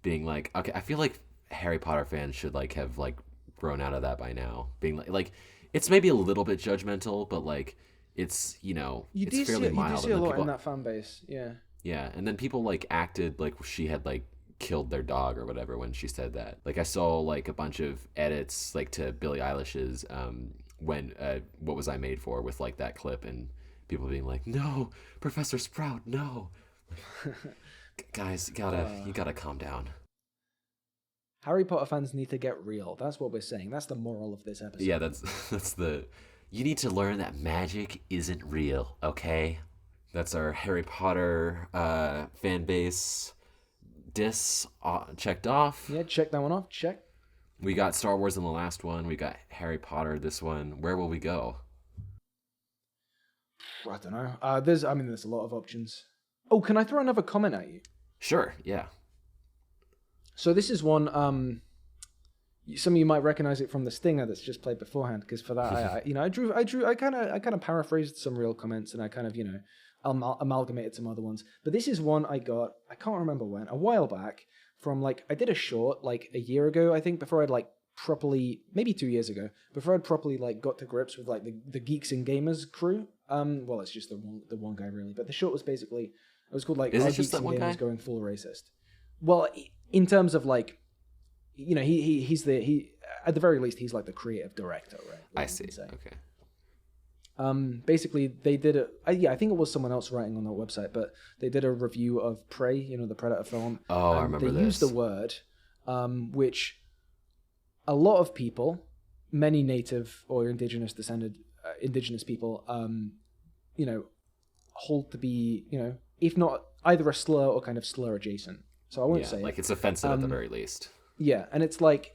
being like, okay, I feel like Harry Potter fans should like have like grown out of that by now. Being like it's maybe a little bit judgmental, but like it's, you know, it's fairly mild. You do see a lot in that fan base, yeah. Yeah, and then people like acted like she had like killed their dog or whatever when she said that. Like I saw like a bunch of edits like to Billie Eilish's when What Was I Made For, with like that clip, and people being like, no, Professor Sprout, no. Guys, you gotta calm down. Harry Potter fans need to get real. That's what we're saying. That's the moral of this episode. Yeah, that's the. You need to learn that magic isn't real, okay? That's our Harry Potter fan base diss checked off. Yeah, check that one off. Check. We got Star Wars in the last one. We got Harry Potter this one. Where will we go? I don't know. There's a lot of options. Oh, can I throw another comment at you? Sure, yeah. So this is one. Some of you might recognize it from the stinger that's just played beforehand, because for that, I kind of paraphrased some real comments, and I kind of, amalgamated some other ones. But this is one I got, I can't remember when, a while back, from like, I did a short like a year ago, I think, before I'd like properly, maybe 2 years ago, before I'd properly like got to grips with like the Geeks and Gamers crew. Well, it's just the one guy really, but the short was basically, it was called like, Is it Geeks just that and one Gamers guy? Going Full Racist. Well, in terms of like, he's at the very least, he's like the creative director, right? I see. Okay. Basically, they did I think it was someone else writing on the website, but they did a review of Prey, the Predator film. Oh, I remember they this. used the word, which a lot of people, many native or indigenous people, hold to be, if not either a slur or kind of slur adjacent. So I won't say like it's offensive at the very least. Yeah, and it's like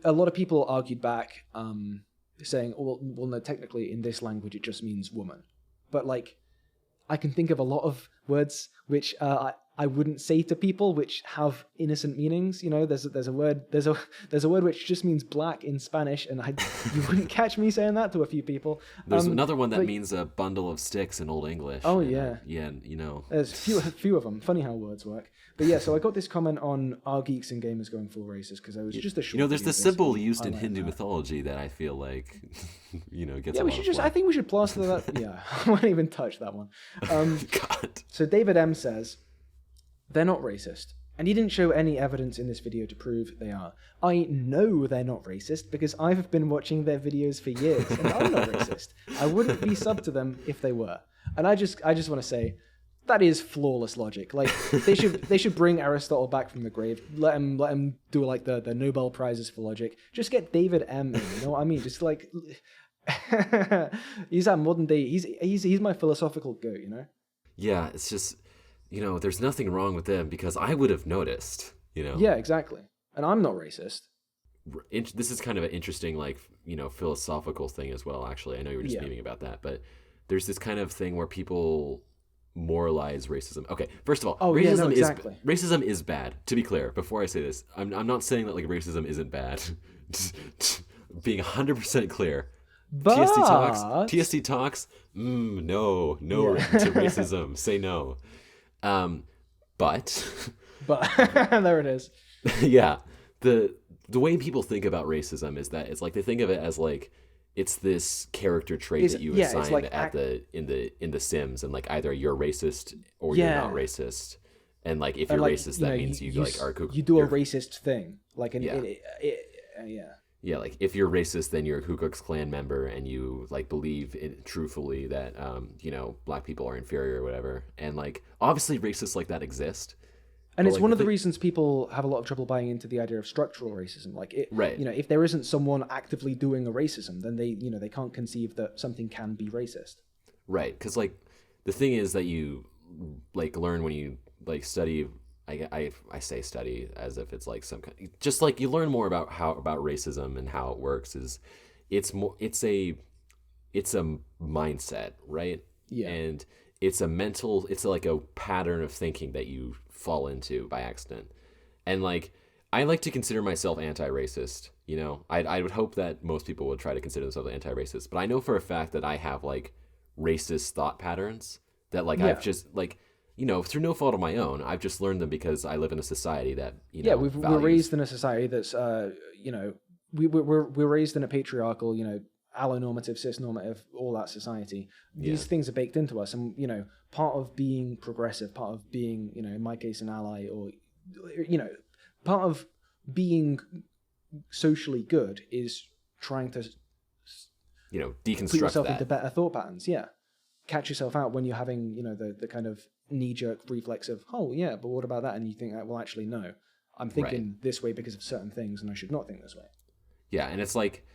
a lot of people argued back, saying, well, no, technically in this language it just means woman. But like, I can think of a lot of words which I I wouldn't say to people which have innocent meanings. You know, there's a word which just means black in Spanish, and you wouldn't catch me saying that to a few people. There's another one that means a bundle of sticks in Old English. Oh, and, yeah. Yeah, you know. There's few of them. Funny how words work. But yeah, so I got this comment on Our Geeks and Gamers Going Full Racist because I was just a short. You know, there's video this symbol basically used in highlighting Hindu that. mythology that I feel like, you know, gets Yeah, a we lot should of just. I flack. think we should plaster that. Yeah, I won't even touch that one. God. So David M says, they're not racist. And he didn't show any evidence in this video to prove they are. I know they're not racist because I've been watching their videos for years and I'm not racist. I wouldn't be sub to them if they were. And I just want to say, that is flawless logic. Like they should bring Aristotle back from the grave. Let him do like the Nobel Prizes for logic. Just get David M in, you know what I mean? Just like he's that modern day. He's my philosophical goat, you know? Yeah, it's just, you know, there's nothing wrong with them because I would have noticed, you know. Yeah, exactly. And I'm not racist. This is kind of an interesting, like, you know, philosophical thing as well, actually. I know you were just memeing about that, but there's this kind of thing where people moralize racism. Okay, first of all, racism is bad. To be clear, before I say this, I'm not saying that like racism isn't bad. Being 100% clear. But TSD Talks. No to racism. Say no. But there it is. yeah, the way people think about racism is that it's like they think of it as like it's this character trait that you assign like in the Sims, and like either you're racist or you're not racist, and like if you're racist, that means you like are you do a racist thing, like yeah, like if you're racist, then you're a Ku Klux Klan member, and you like believe truthfully that you know, black people are inferior or whatever, and like obviously racists like that exist. And it's one of the reasons people have a lot of trouble buying into the idea of structural racism. Like, you know, if there isn't someone actively doing a racism, then they can't conceive that something can be racist. Right, because like the thing is that you like learn when you like study. I say study as if it's like some kind, just like you learn more about racism and how it works. It's a mindset, right? Yeah, and it's like a pattern of thinking that you fall into by accident. And like I like to consider myself anti-racist, you know. I would hope that most people would try to consider themselves anti-racist, but I know for a fact that I have like racist thought patterns that like I've just like, you know, through no fault of my own, I've just learned them because I live in a society that, you know, we're raised in a society that's you know, we're raised in a patriarchal, you know, allonormative, cisnormative, all that society. These things are baked into us, and you know, part of being progressive, part of being, you know, in my case, an ally, or you know, part of being socially good is trying to, you know, deconstruct put yourself that into better thought patterns. Yeah, catch yourself out when you're having, you know, the kind of knee-jerk reflex of, oh yeah, but what about that? And you think that, well, actually no, I'm thinking this way because of certain things, and I should not think this way. Yeah, and it's like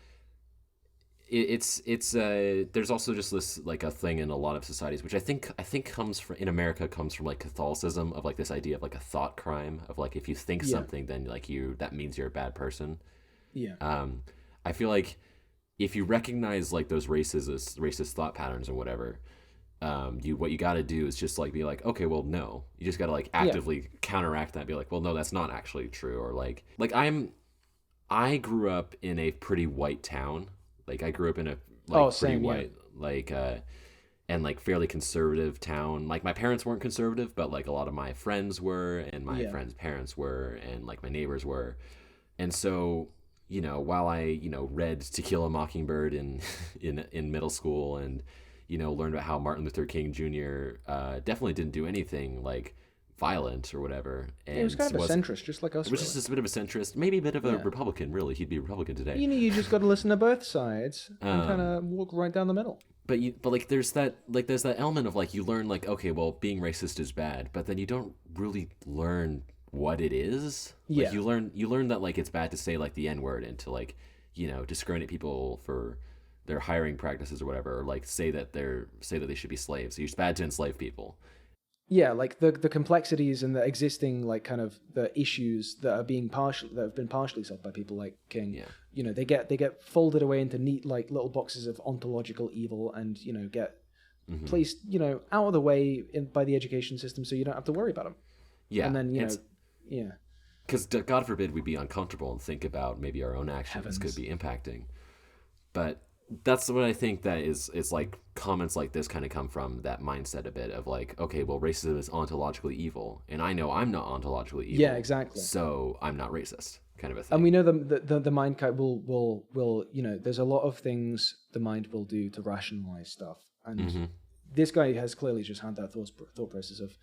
it's there's also just this like a thing in a lot of societies, which I think comes from, in America, comes from like Catholicism, of like this idea of like a thought crime, of like if you think something, then like that means you're a bad person. Yeah. I feel like if you recognize like those racist thought patterns or whatever, what you got to do is just like be like, okay, well, no, you just got to like actively counteract that and be like, well, no, that's not actually true. Or like I grew up in a pretty white town. Like I grew up in a pretty white, and like fairly conservative town. Like my parents weren't conservative, but like a lot of my friends were, and my friends' parents were, and like my neighbors were. And so, you know, while I, you know, read To Kill a Mockingbird in middle school, and, you know, learned about how Martin Luther King Jr. Definitely didn't do anything like violent or whatever. And he was kind of a centrist, just like us. It was just a bit of a centrist, maybe a bit of a Republican, really. He'd be a Republican today. You know, you just got to listen to both sides and kind of walk right down the middle. But like there's that element of like you learn like, okay, well, being racist is bad, but then you don't really learn what it is. Yeah. Like you learn that like it's bad to say like the N-word and to like, you know, discriminate people for their hiring practices or whatever, or like say that they should be slaves. So it's bad to enslave people. Yeah, like the complexities and the existing like kind of the issues that have been partially solved by people like King. Yeah. You know, they get folded away into neat like little boxes of ontological evil, and you know get placed, you know, out of the way by the education system, so you don't have to worry about them. Yeah. And then, Because God forbid we be uncomfortable and think about maybe our own actions Heavens. could be impacting. But that's what I think that is like comments like this kind of come from, that mindset a bit of like, okay, well, racism is ontologically evil, and I know I'm not ontologically evil. Yeah, exactly. So I'm not racist, kind of a thing. And we know the mind will there's a lot of things the mind will do to rationalize stuff. And this guy has clearly just had that thought process of,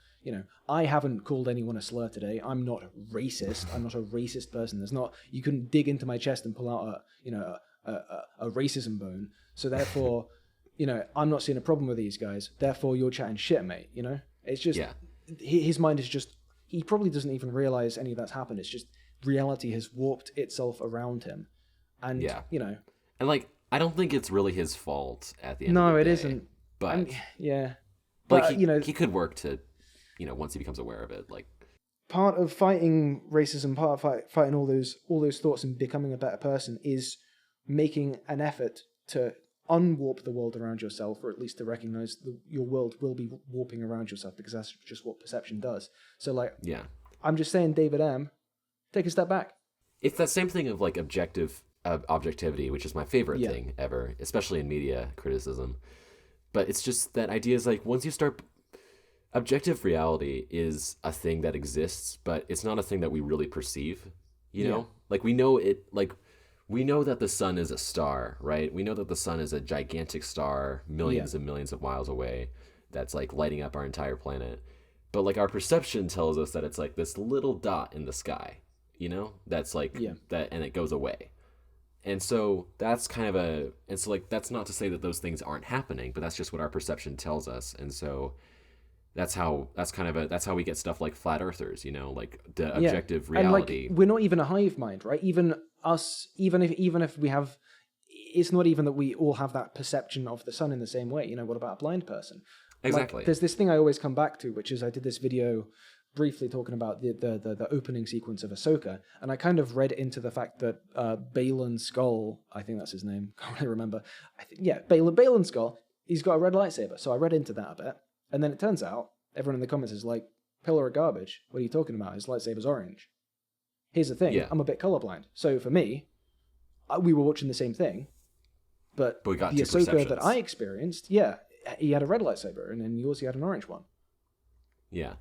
I haven't called anyone a slur today. I'm not racist. I'm not a racist person. You couldn't dig into my chest and pull out a racism bone. So therefore, I'm not seeing a problem with these guys. Therefore, you're chatting shit, mate. It's just, his mind is just, he probably doesn't even realize any of that's happened. It's just reality has warped itself around him. And, and like, I don't think it's really his fault at the end of the day. No, it isn't. But But, he could work to, once he becomes aware of it, like, part of fighting racism, part of fighting all those thoughts and becoming a better person is making an effort to unwarp the world around yourself, or at least to recognize your world will be warping around yourself, because that's just what perception does. So, like, I'm just saying, David M., take a step back. It's that same thing of like objectivity, which is my favorite thing ever, especially in media criticism. But it's just that idea is like, once you start, objective reality is a thing that exists, but it's not a thing that we really perceive, know? Like, we know it, like, we know that the sun is a star, right? We know that the sun is a gigantic star, millions and millions of miles away, that's like lighting up our entire planet. But like, our perception tells us that it's like this little dot in the sky, that's like, that, and it goes away. And so that's kind of that's not to say that those things aren't happening, but that's just what our perception tells us. And so that's how we get stuff like flat earthers, like the objective reality. And like, we're not even a hive mind, right? Even if we have, it's not even that we all have that perception of the sun in the same way. What about a blind person? Exactly. Like, there's this thing I always come back to, which is I did this video briefly talking about the opening sequence of Ahsoka, and I kind of read into the fact that Balin Skull, I think that's his name, can't really remember. Balin Skull, he's got a red lightsaber. So I read into that a bit, and then it turns out everyone in the comments is like, pillar of garbage. What are you talking about? His lightsaber's orange. Here's the thing, I'm a bit colorblind. So for me, we were watching the same thing, but we got the Ahsoka that I experienced, he had a red lightsaber, and then yours, he had an orange one. Yeah.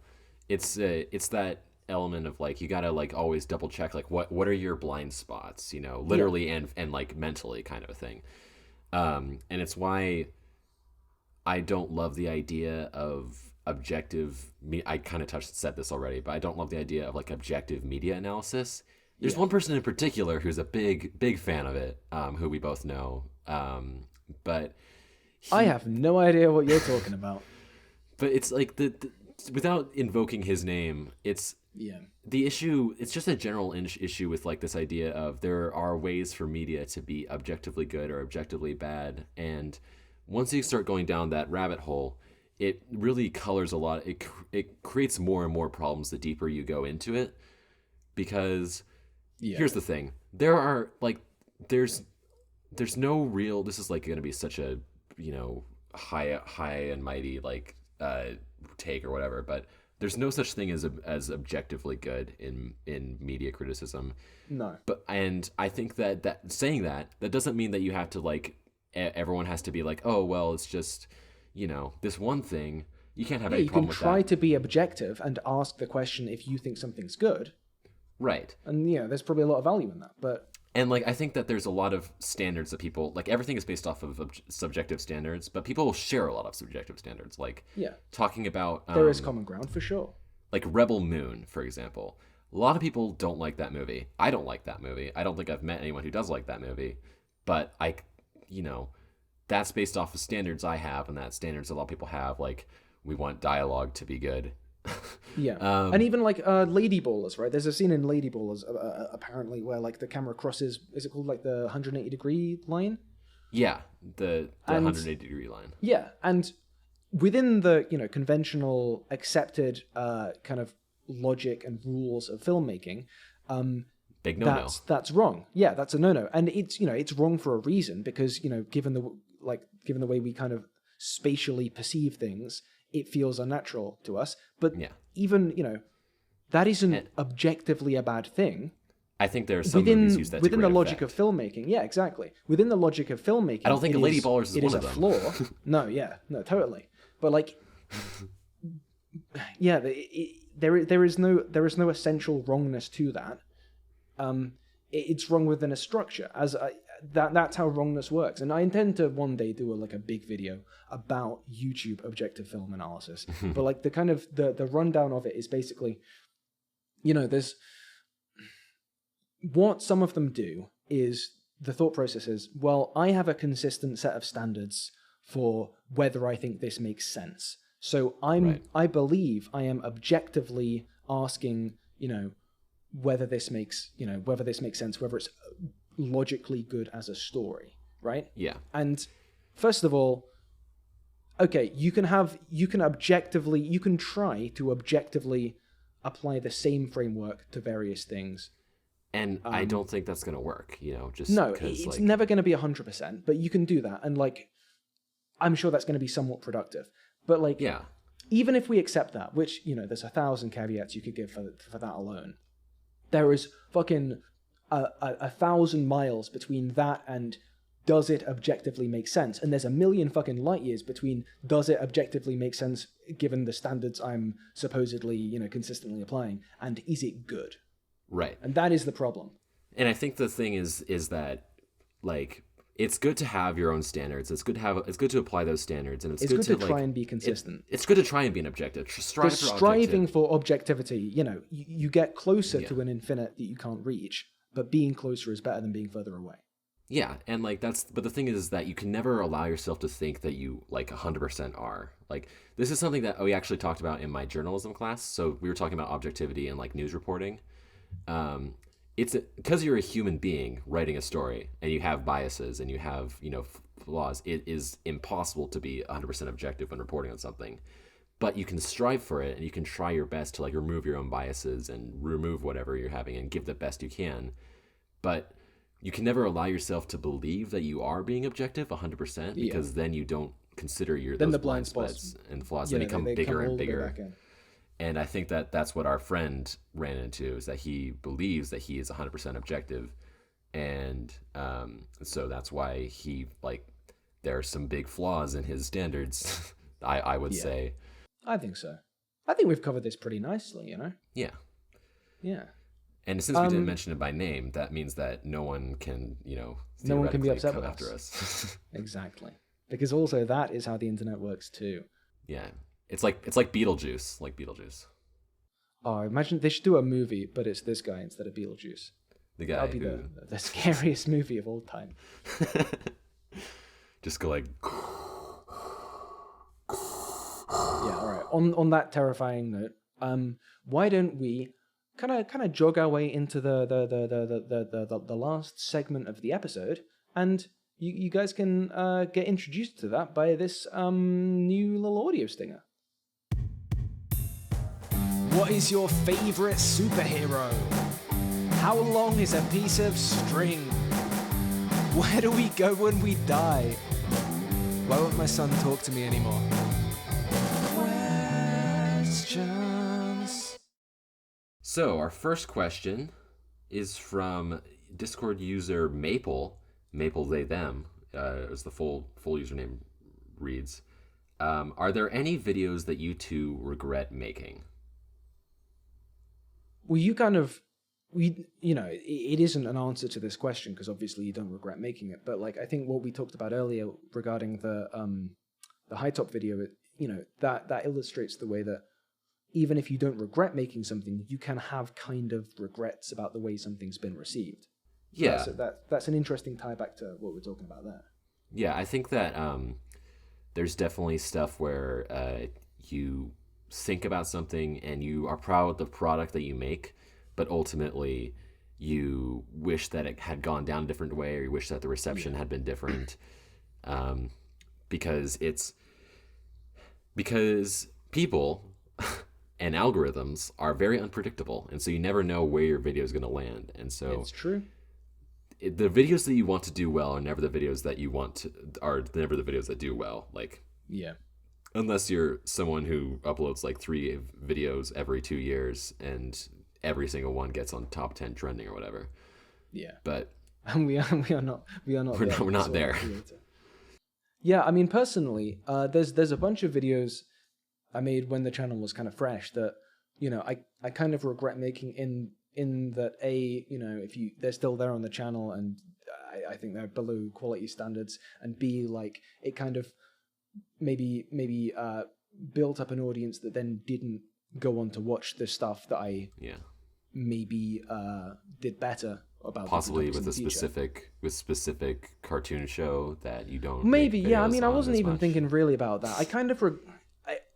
It's that element of like, you gotta like always double check, like, what are your blind spots, literally and like mentally, kind of a thing. And it's why I don't love the idea of objective. I kind of said this already, but I don't love the idea of like objective media analysis. There's one person in particular who's a big fan of it, who we both know. But I have no idea what you're talking about. But it's like without invoking his name, it's the issue. It's just a general issue with like this idea of there are ways for media to be objectively good or objectively bad, and once you start going down that rabbit hole, it really colors a lot. It creates more and more problems the deeper you go into it, because here's the thing: there's no real. This is like going to be such a high and mighty like take or whatever, but there's no such thing as objectively good in media criticism. No. And I think that saying that doesn't mean that you have to like everyone has to be like, oh well, it's just this one thing. You can't have any problem with that. You can try to be objective and ask the question if you think something's good. Right. And there's probably a lot of value in that, but. And like, I think that there's a lot of standards that people like. Everything is based off of subjective standards, but people will share a lot of subjective standards. Like talking about there is common ground for sure. Like Rebel Moon, for example. A lot of people don't like that movie. I don't like that movie. I don't think I've met anyone who does like that movie. But that's based off of standards I have, and that standards a lot of people have. Like, we want dialogue to be good. And even like Lady Ballers, right? There's a scene in Lady Ballers apparently where like the camera crosses, is it called like the 180 degree line? Yeah, the 180 degree line. Yeah, and within the conventional accepted kind of logic and rules of filmmaking, big no-no. That's wrong. Yeah, that's a no-no, and it's wrong for a reason, because given the way we kind of spatially perceive things, it feels unnatural to us. But even that isn't objectively a bad thing. I think there are some movies use that to within the great logic effect. of filmmaking. Yeah, exactly. Within the logic of filmmaking, I don't think it Lady is- Ballers is it one is of a them. flaw. No, totally. But like, yeah, there is no essential wrongness to that. It's wrong within a structure. That's how wrongness works. And I intend to one day do a big video about YouTube objective film analysis. But like the kind of the rundown of it is basically, there's what some of them do is the thought process is, well, I have a consistent set of standards for whether I think this makes sense. So I believe I am objectively asking, whether this makes sense, whether it's logically good as a story, right? Yeah. And first of all, okay, you can try to objectively apply the same framework to various things. And I don't think that's going to work, just No, because, it's never going to be 100%, but you can do that. And I'm sure that's going to be somewhat productive. But yeah. even if we accept that, which, there's 1,000 caveats you could give for that alone, there is fucking 1,000 miles between that and does it objectively make sense? And there's a million fucking light years between does it objectively make sense given the standards I'm supposedly, consistently applying, and is it good? Right. And that is the problem. And I think the thing is that it's good to have your own standards. It's good to apply those standards, and it's good to try and be consistent. It's good to try and be an objective. Strive for striving for objectivity, you get closer Yeah. to an infinite that you can't reach, but being closer is better than being further away. Yeah, and but the thing is that you can never allow yourself to think that you 100% are. This is something that we actually talked about in my journalism class. So we were talking about objectivity and news reporting. It's because you're a human being writing a story and you have biases and you have flaws. It is impossible to be 100% objective when reporting on something, but you can strive for it and you can try your best to remove your own biases and remove whatever you're having and give the best you can. But you can never allow yourself to believe that you are being objective 100% because then you don't consider those the blind blind spots and flaws. Yeah, They become they bigger come and all the way bigger. back in. And I think that that's what our friend ran into, is that he believes that he is 100% objective. And so that's why there are some big flaws in his standards, I would say. I think so. I think we've covered this pretty nicely, Yeah. Yeah. And since we didn't mention it by name, that means that no one can, No one can be theoretically upset come with after us. Exactly. Because also that is how the internet works too. Yeah. It's like Beetlejuice, Oh, imagine they should do a movie, but it's this guy instead of Beetlejuice. The guy That would be who the scariest movie of all time. just go Yeah, all right. On that terrifying note, why don't we kind of jog our way into the last segment of the episode, and you guys can get introduced to that by this new little audio stinger. What is your favorite superhero? How long is a piece of string? Where do we go when we die? Why won't my son talk to me anymore? Questions. So our first question is from Discord user Maple they them, as the full username reads. Are there any videos that you two regret making? Well, it isn't an answer to this question because obviously you don't regret making it. But I think what we talked about earlier regarding the HiTop video, that illustrates the way that even if you don't regret making something, you can have kind of regrets about the way something's been received. Yeah, So that's an interesting tie back to what we're talking about there. Yeah, I think that there's definitely stuff where you think about something and you are proud of the product that you make, but ultimately you wish that it had gone down a different way, or you wish that the reception had been different, because people and algorithms are very unpredictable, and so you never know where your video is going to land. And so It's true. the videos that you want to do well are never the videos that do well. Yeah. Unless you're someone who uploads like 3 videos every 2 years and every single one gets on top 10 trending or whatever. Yeah. But And we are not we're not there. Yeah, I mean, personally, there's a bunch of videos I made when the channel was kind of fresh that, you know, I kind of regret making in that, if they're still there on the channel, and I think they're below quality standards, and B, like, it kind of maybe built up an audience that then didn't go on to watch the stuff that I maybe did better about, possibly with a specific cartoon show that you don't maybe. make Yeah, I mean, I videos on wasn't as even much. thinking really about that. I kind of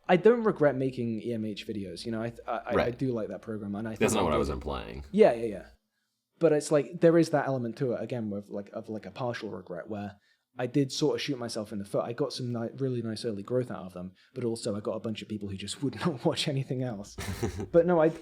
I don't regret making EMH videos. You know, I Right. do like that program, and I think That's not I what I did- was implying. Yeah. But it's like there is that element to it again, with like a partial regret where I did sort of shoot myself in the foot. I got some really nice early growth out of them, but also I got a bunch of people who just would not watch anything else. But no, I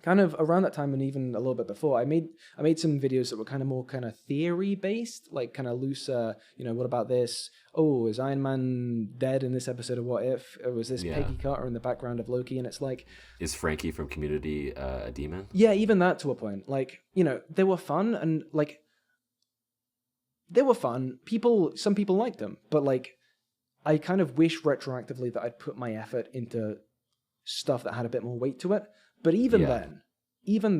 kind of around that time and even a little bit before, I made some videos that were kind of more kind of theory based, like kind of looser. You know, what about this? Oh, is Iron Man dead in this episode of What If? Or was this Peggy Carter in the background of Loki? And it's like, Is Frankie from Community a demon? yeah, even that to a point. Like, you know, they were fun, and like they were fun. Some people liked them, but like I kind of wish retroactively that I'd put my effort into stuff that had a bit more weight to it. But even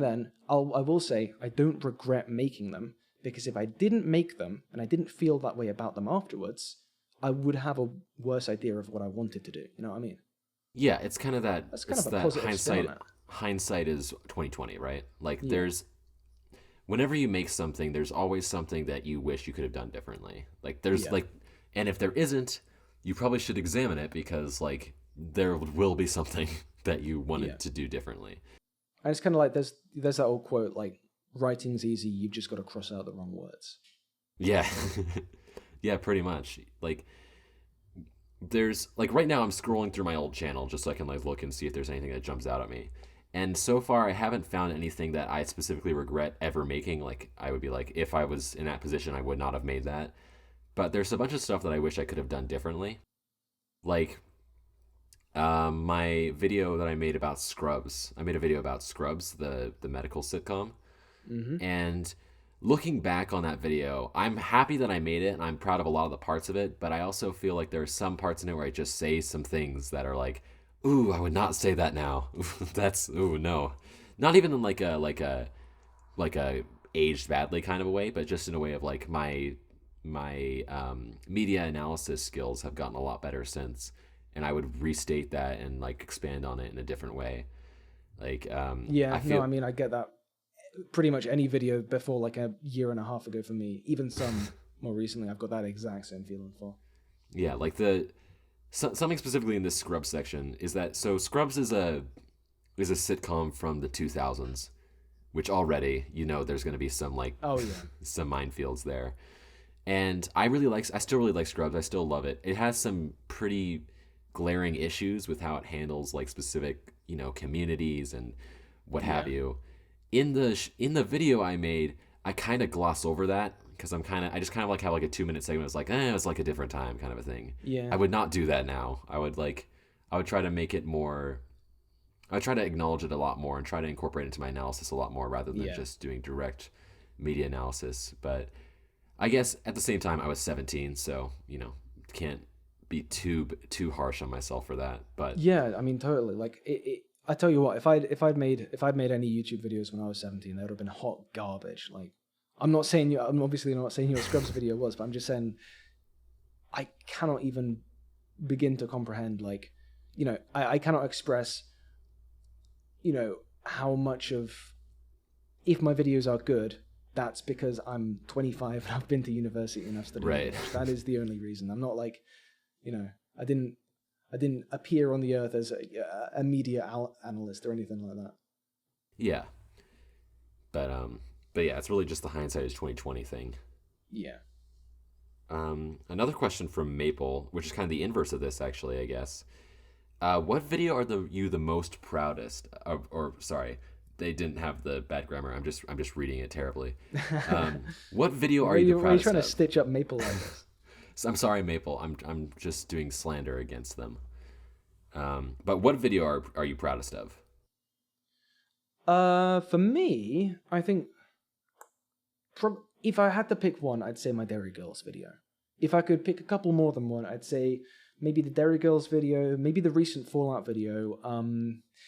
then, I will say I don't regret making them, because if I didn't make them and I didn't feel that way about them afterwards, I would have a worse idea of what I wanted to do. You know what I mean? Yeah, it's kind of that. That's kind it's of a that positive spin on it. hindsight is 2020, right? Like whenever you make something, there's always something that you wish you could have done differently. Like there's and if there isn't, you probably should examine it, because like there will be something that you wanted to do differently. And it's kind of like there's that old quote, like, writing's easy, you've just got to cross out the wrong words. Yeah. Yeah, pretty much. Like there's like right now I'm scrolling through my old channel just so I can like look and see if there's anything that jumps out at me. And so far I haven't found anything that I specifically regret ever making. Like I would be like, if I was in that position, I would not have made that. But there's a bunch of stuff that I wish I could have done differently. Like my video that I made about Scrubs. I made a video about Scrubs, the medical sitcom. Mm-hmm. And looking back on that video, I'm happy that I made it, and I'm proud of a lot of the parts of it, but I also feel like there are some parts in it where I just say some things that are like, ooh, I would not say that now. That's, ooh, no. Not even in like a aged badly kind of a way, but just in a way of like my media analysis skills have gotten a lot better since, and I would restate that and like expand on it in a different way. Like I mean, I get that. Pretty much any video before like a year and a half ago for me, even some more recently, I've got that exact same feeling for. Yeah, like something specifically in this Scrubs section is that, so Scrubs is a sitcom from the 2000s, which already, you know, there's going to be some like some minefields there. And I still really like Scrubs. I still love it. It has some pretty glaring issues with how it handles like specific, you know, communities and what have you. In the video I made, I kind of gloss over that because I just kind of like have like a 2-minute segment. It's like, it's like a different time kind of a thing. Yeah. I would not do that now. I would try to make it more. I would try to acknowledge it a lot more and try to incorporate it into my analysis a lot more rather than just doing direct media analysis. But I guess at the same time, I was 17, so you know, can't be too harsh on myself for that. But yeah, I mean, totally. Like I tell you what, if I'd made any YouTube videos when I was 17, they would have been hot garbage. Like, I'm obviously not saying your Scrubs video was, but I'm just saying I cannot even begin to comprehend, like, you know, I cannot express, you know, how much of, if my videos are good, that's because I'm 25 and I've been to university and I've studied English. That is the only reason. I'm not like, you know, I didn't appear on the earth as a media analyst or anything like that. Yeah. But yeah, it's really just the hindsight is 2020 thing. Yeah. Another question from Maple, which is kind of the inverse of this, actually, I guess. What video are you the most proudest of? Or sorry, they didn't have the bad grammar. I'm just reading it terribly. What video are you the proudest of? Are you trying to stitch up Maple like this? So I'm sorry, Maple. I'm just doing slander against them. But what video are you proudest of? For me, I think if I had to pick one, I'd say my Dairy Girls video. If I could pick a couple more than one, I'd say maybe the Dairy Girls video, maybe the recent Fallout video,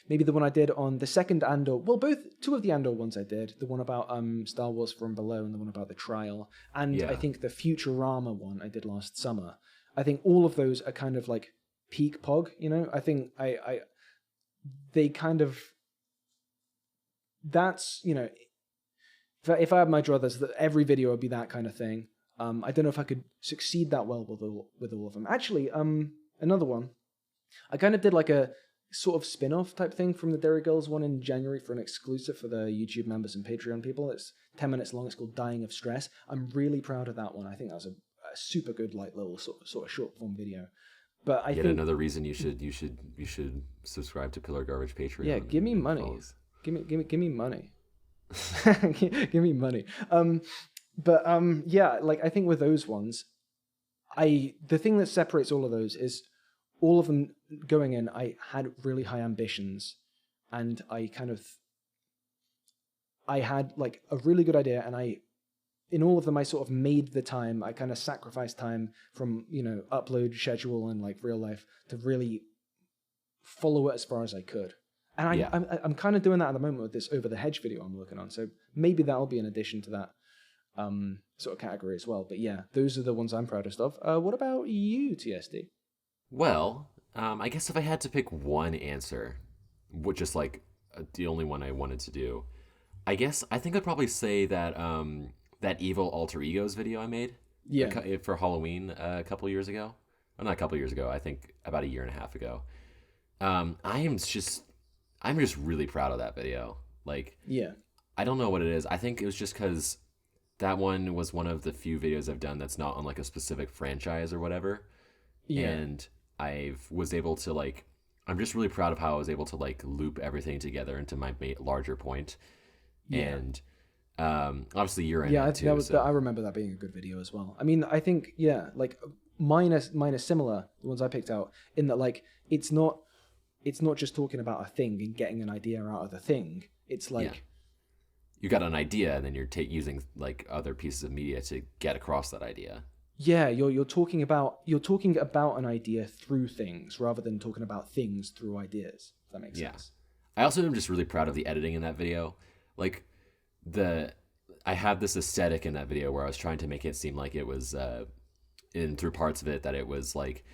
maybe the one I did on the second Andor. Well, two of the Andor ones I did. The one about Star Wars From Below and the one about the trial. And I think the Futurama one I did last summer. I think all of those are kind of like peak Pog, you know? I think they kind of... That's, you know... If I had my druthers, that every video would be that kind of thing. I don't know if I could succeed that well with all of them. Actually, another one. I kind of did like a sort of spin-off type thing from the Dairy Girls one in January for an exclusive for the YouTube members and Patreon people. It's 10 minutes long. It's called Dying of Stress. I'm really proud of that one. I think that was a super good like little sort of short form video. But I think another reason you should subscribe to Pillar Garbage Patreon. Yeah, give me money. Give me money. Give me money. Yeah, like I think with those ones, the thing that separates all of those is all of them going in, I had really high ambitions, and I had like a really good idea, and in all of them I sort of made the time. I kind of sacrificed time from, you know, upload schedule and like real life to really follow it as far as I could. And I'm kind of doing that at the moment with this Over the Hedge video I'm working on. So maybe that'll be an addition to that sort of category as well. But yeah, those are the ones I'm proudest of. What about you, TSD? Well, I guess if I had to pick one answer, which is like the only one I wanted to do, I think I'd probably say that that Evil Alter Egos video I made for Halloween a couple years ago. Well, not a couple years ago. I think about a year and a half ago. I'm just really proud of that video. Like, yeah, I don't know what it is. I think it was just because that one was one of the few videos I've done that's not on like a specific franchise or whatever. Yeah. And I was able to like, I'm just really proud of how I was able to like loop everything together into my larger point. Yeah. And obviously you're in it too. I remember that being a good video as well. I mean, I think, yeah, like mine are similar, the ones I picked out, in that like, it's not just talking about a thing and getting an idea out of the thing. It's like you got an idea, and then you're using like other pieces of media to get across that idea. Yeah, you're talking about an idea through things rather than talking about things through ideas. If that makes sense. I also am just really proud of the editing in that video. Like I had this aesthetic in that video where I was trying to make it seem like it was through parts of it that it was like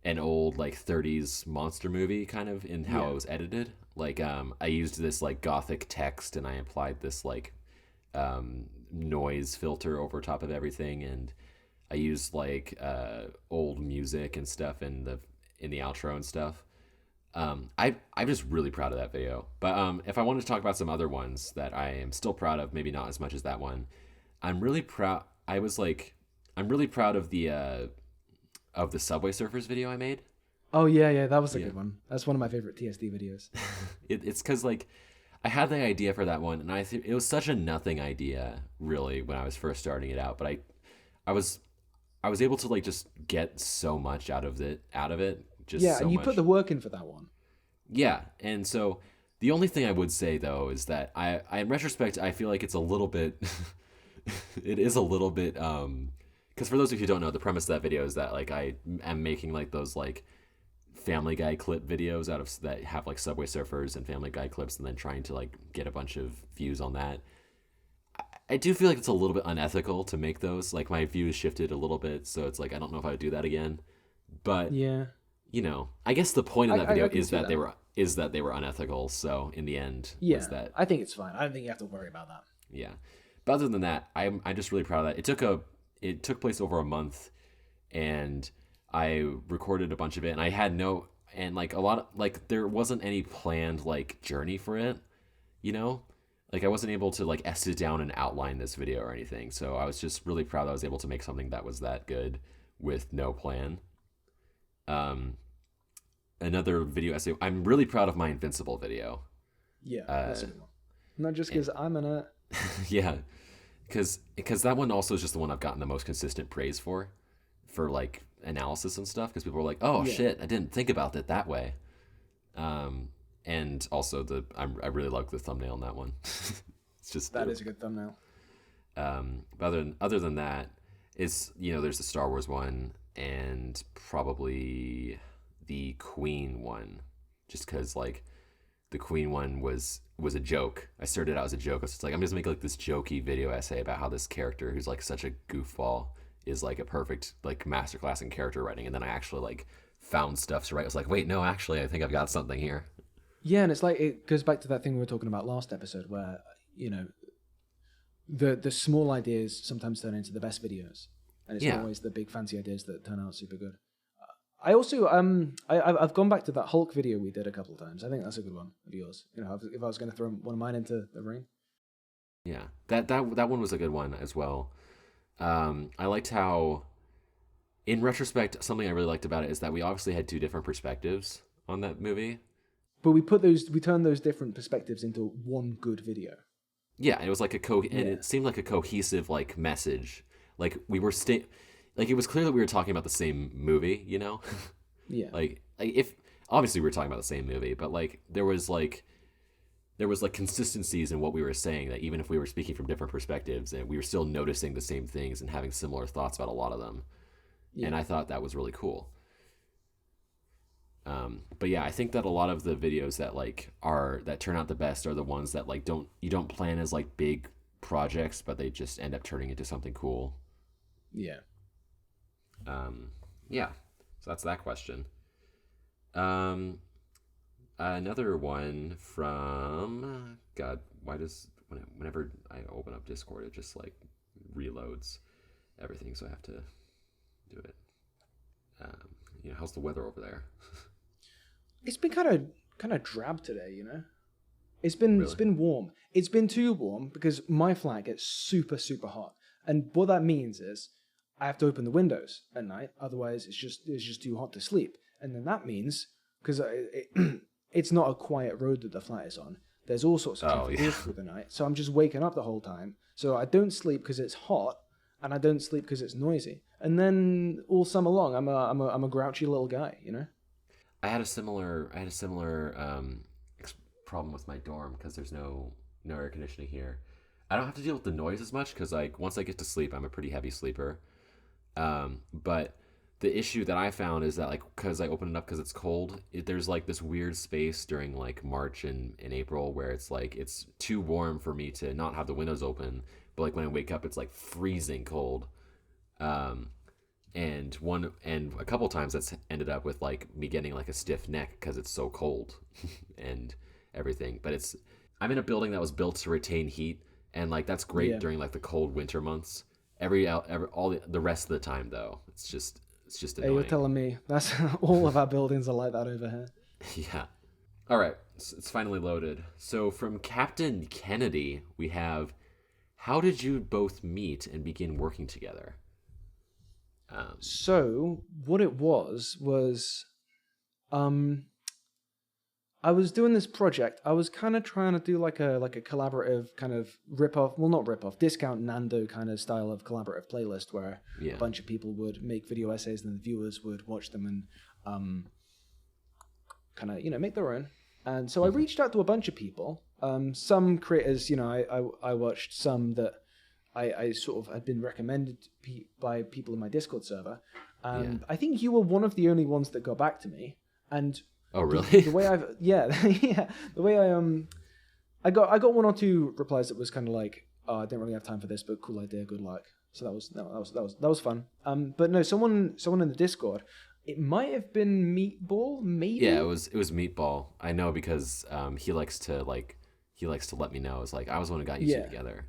an old like 30s monster movie kind of in how it was edited. Like I used this like gothic text, and I applied this like noise filter over top of everything, and I used like old music and stuff in the outro and stuff. I'm just really proud of that video. But if I wanted to talk about some other ones that I am still proud of, maybe not as much as that one, I'm really proud of the Subway Surfers video I made. Oh yeah, that was a good one. That's one of my favorite TSD videos. It's because like I had the idea for that one, and it was such a nothing idea really when I was first starting it out, but I was able to like just get so much out of it. And you put the work in for that one. Yeah, and so the only thing I would say though is that I in retrospect I feel like it's a little bit, it is a little bit because for those of you who don't know, the premise of that video is that like I am making like those like Family Guy clip videos that have like Subway Surfers and Family Guy clips, and then trying to like get a bunch of views on that. I do feel like it's a little bit unethical to make those. Like my views shifted a little bit, so it's like I don't know if I would do that again. But yeah, you know, I guess the point of that video is that they were unethical. So in the end, was that I think it's fine. I don't think you have to worry about that. Yeah, but other than that, I'm just really proud of that. It took place over a month, and I recorded a bunch of it, and I had there wasn't any planned like journey for it, you know, like I wasn't able to like sit down and outline this video or anything. So I was just really proud that I was able to make something that was that good with no plan. Another video essay. I'm really proud of my Invincible video. Yeah, that's a good one. Not just because I'm in it. Yeah, because that one also is just the one I've gotten the most consistent praise for for like analysis and stuff because people were like, "Oh shit, I didn't think about it that way." And also I really like the thumbnail on that one. It's just That is a good thumbnail. But other than that, it's there's the Star Wars one and probably the Queen one, just because like the Queen one was a joke. I started out as a joke. I was just like, I'm just making like this jokey video essay about how this character who's like such a goofball is like a perfect like masterclass in character writing, and then I actually like found stuff to write. I was like, wait, no, actually, I think I've got something here. Yeah, and it's like it goes back to that thing we were talking about last episode, where the small ideas sometimes turn into the best videos, and it's not always the big fancy ideas that turn out super good. I also I've gone back to that Hulk video we did a couple of times. I think that's a good one of yours. If I was going to throw one of mine into the ring. Yeah, that one was a good one as well. I liked how, in retrospect, something I really liked about it is that we obviously had two different perspectives on that movie. But we turned those different perspectives into one good video. Yeah, it was like and it seemed like a cohesive like message. Like we were like it was clear that we were talking about the same movie, Yeah. like if obviously we were talking about the same movie, but like there was consistencies in what we were saying, that even if we were speaking from different perspectives, and we were still noticing the same things and having similar thoughts about a lot of them. Yeah. And I thought that was really cool. But yeah, I think that a lot of the videos that turn out the best are the ones that like you don't plan as like big projects, but they just end up turning into something cool. Yeah. Yeah. So that's that question. Another one from God. Why does whenever I open up Discord, it just like reloads everything, so I have to do it. How's the weather over there? It's been kind of drab today, It's been warm. It's been too warm because my flat gets super, super hot. And what that means is I have to open the windows at night. Otherwise, it's just too hot to sleep. And then that means, because it's not a quiet road that the flat is on, there's all sorts of traffic through the night. So I'm just waking up the whole time. So I don't sleep because it's hot, and I don't sleep because it's noisy. And then all summer long, I'm a grouchy little guy, I had a similar problem with my dorm because there's no air conditioning here. I don't have to deal with the noise as much because like once I get to sleep, I'm a pretty heavy sleeper. But the issue that I found is that like because I open it up because it's cold, there's like this weird space during like March and April where it's like it's too warm for me to not have the windows open, but like when I wake up, it's like freezing cold. And a couple times that's ended up with like me getting like a stiff neck because it's so cold and everything. But I'm in a building that was built to retain heat, and like that's great during like the cold winter months. All the rest of the time though, it's just annoying. Hey, you're telling me that's all of our buildings are like that over here. Yeah. All right, it's finally loaded. So from Captain Kennedy, we have, how did you both meet and begin working together? So what it was I was doing this project. I was kind of trying to do like a collaborative kind of discount Nando kind of style of collaborative playlist where a bunch of people would make video essays and the viewers would watch them and kind of make their own. And so I reached out to a bunch of people. Some creators, I watched some that I sort of had been recommended by people in my Discord server. I think you were one of the only ones that got back to me. And oh, really? The way the way I got one or two replies that was kind of like, oh, I didn't really have time for this, but cool idea, good luck. So that was fun. But no, someone in the Discord, it might have been Meatball, maybe. Yeah, it was Meatball. I know because he likes to let me know. It's like I was the one who got you two together.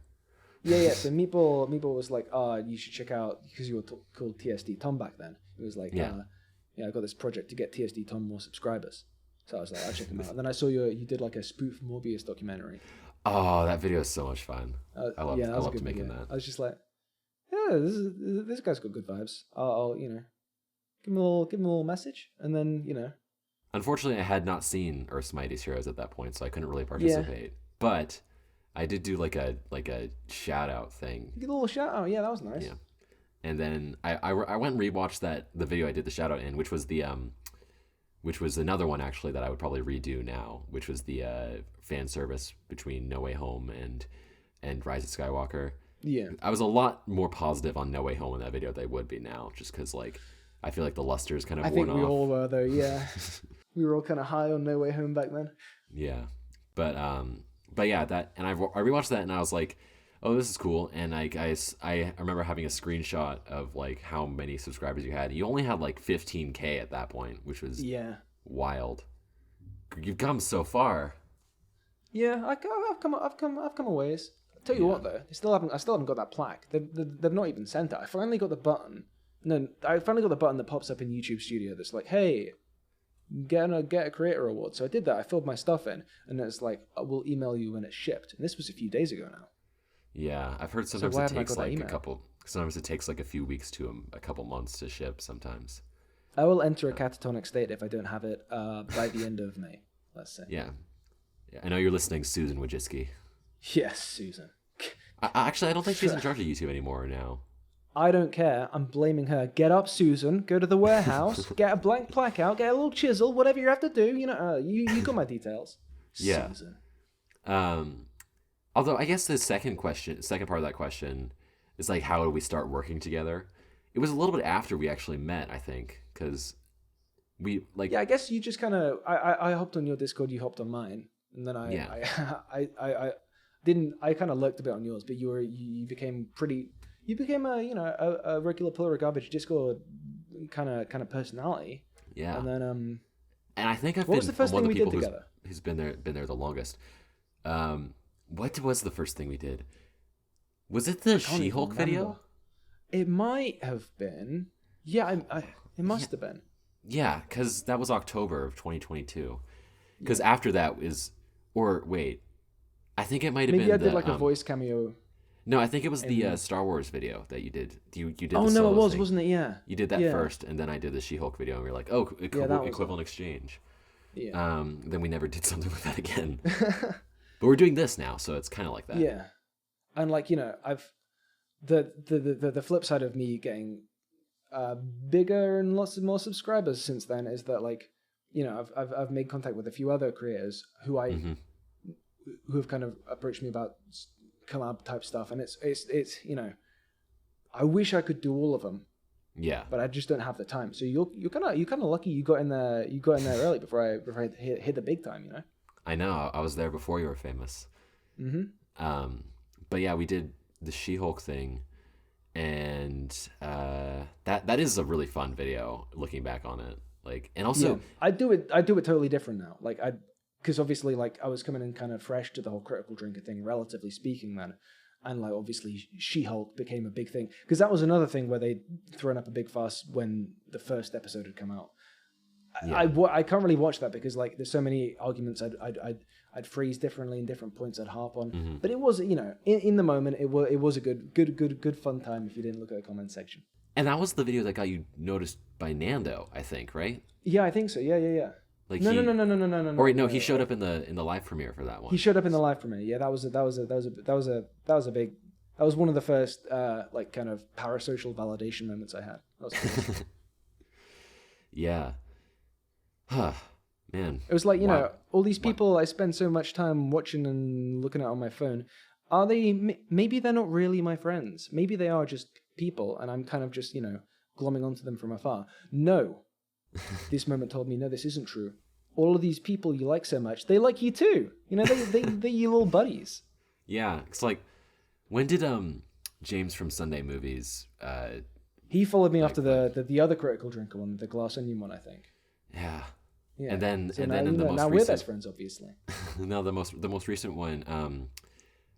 Yeah. So Meatball was like, you should check out, because you were called TSD Tom back then. It was like, I got this project to get TSD Tom more subscribers. So I was like, I'll check him out. And then I saw you did like a spoof Morbius documentary. Oh, that video is so much fun. I loved making that. I was just like, yeah, this guy's got good vibes. I'll give him a little message, and then Unfortunately, I had not seen Earth's Mightiest Heroes at that point, so I couldn't really participate. Yeah. But I did do like a shout out thing. Get a little shout out, yeah, that was nice. Yeah. And then I went and rewatched the video I did the shout out in, which was another one actually that I would probably redo now, which was the fan service between No Way Home and Rise of Skywalker. Yeah. I was a lot more positive on No Way Home in that video than I would be now, just because like I feel like the luster's kind of worn off. I think we all were though. Yeah, we were all kind of high on No Way Home back then. Yeah, but yeah, that, and I rewatched that and I was like, oh, this is cool. And I remember having a screenshot of like how many subscribers you had. You only had like 15K at that point, which was wild. You've come so far. Yeah, I've come a ways. Tell you what though, I still haven't got that plaque. They've not even sent it. I finally got the button. No, I finally got the button that pops up in YouTube Studio that's like, hey, get a creator award. So I did that. I filled my stuff in, and it's like, we'll email you when it's shipped. And this was a few days ago now. Yeah, I've heard sometimes it takes like a couple. Sometimes it takes like a few weeks to a couple months to ship. Sometimes. I will enter a catatonic state if I don't have it by the end of May. Let's say. Yeah, I know you're listening, Susan Wojcicki. Yes, Susan. Actually, I don't think she's in charge of YouTube anymore now. I don't care. I'm blaming her. Get up, Susan. Go to the warehouse. Get a blank plaque out. Get a little chisel. Whatever you have to do. You know, you got my details. Yeah. Susan. Although I guess the second part of that question is like, how do we start working together? It was a little bit after we actually met, I think, because we like. Yeah, I guess you just kind of. I hopped on your Discord. You hopped on mine, and then I didn't. I kind of lurked a bit on yours, but you became pretty. You became a regular pillar of garbage Discord kind of personality. Yeah. And then and I think I've what been was the first one thing of the we people did together? who's been there the longest. What was the first thing we did? Was it the She-Hulk video? It might have been. Yeah, it must have been. Yeah, because that was October of 2022. Because after that I think it might have been. Maybe I did like a voice cameo. No, I think it was the Star Wars video that you did. You did. Oh the no, solo it was, thing. wasn't it? Yeah. You did that first, and then I did the She-Hulk video, and we were like, "Oh, equivalent exchange." Yeah. Then we never did something with that again. But we're doing this now, so it's kind of like that. Yeah, and like I've the flip side of me getting bigger and lots of more subscribers since then is that like I've made contact with a few other creators who who have kind of approached me about collab type stuff, and it's I wish I could do all of them. Yeah. But I just don't have the time. So you're kind of lucky you got in there early before I hit the big time, I know. I was there before you were famous. Mm-hmm. But yeah, we did the She-Hulk thing, and that is a really fun video looking back on it. Like, and also I do it totally different now. Like because obviously like I was coming in kind of fresh to the whole critical drinker thing, relatively speaking then. And like obviously She-Hulk became a big thing because that was another thing where they'd thrown up a big fuss when the first episode had come out. Yeah. I can't really watch that because like there's so many arguments I'd phrase differently and different points I'd harp on. Mm-hmm. But it was in the moment it was a good fun time if you didn't look at the comment section. And that was the video that got you noticed by Nando, I think, right? Yeah, I think so. Yeah. Like no. Or wait, no, he showed up in the live premiere for that one. He showed up in the live premiere. Yeah, that was one of the first like kind of parasocial validation moments I had. That was cool. Yeah. Huh. Man. It was like, all these people I spend so much time watching and looking at on my phone, are they, maybe they're not really my friends. Maybe they are just people and I'm kind of just, glomming onto them from afar. No. This moment told me, no, this isn't true. All of these people you like so much, they like you too. They're your little buddies. Yeah. It's like, when did James from Sunday Movies... he followed me after the other critical drinker one, the glass onion one, I think. Yeah. Yeah. And then so and now, then in the most now recent, we're best friends, obviously. No, the most recent one,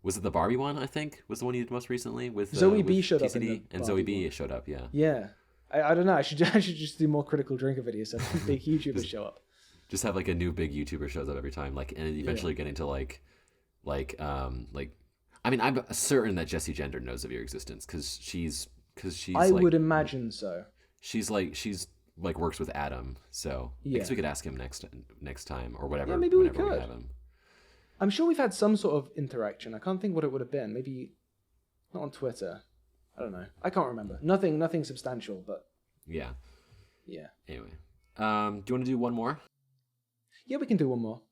was it the Barbie one? I think was the one you did most recently with Zoe B with showed TCD, up in the and Zoe B one. showed up. Yeah. Yeah. I don't know. I should just do more critical drinker videos so big YouTubers show up. Just have like a new big YouTuber shows up every time, like, and eventually getting to like. I mean, I'm certain that Jessie Gender knows of your existence because she's. I would imagine so. She's like works with Adam, so I guess we could ask him next time or whatever. Yeah, maybe we whenever could. We have him. I'm sure we've had some sort of interaction. I can't think what it would have been. Maybe not on Twitter. I don't know. I can't remember. Nothing substantial, but Yeah. yeah. Anyway, do you want to do one more? Yeah, we can do one more.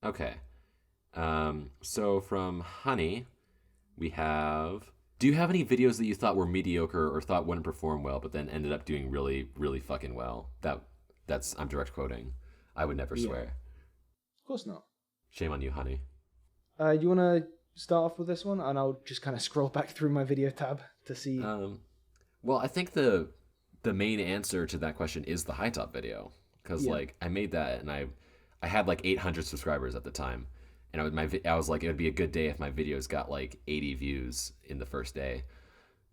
Okay. So from Honey, we have. Do you have any videos that you thought were mediocre or thought wouldn't perform well, but then ended up doing really, really fucking well? That's I'm direct quoting. I would never swear. Of course not. Shame on you, Honey. You want to start off with this one, and I'll just kind of scroll back through my video tab to see. Well, I think the main answer to that question is the HiTop video, because like I made that and I had like 800 subscribers at the time, and I was like, it would be a good day if my videos got like 80 views in the first day.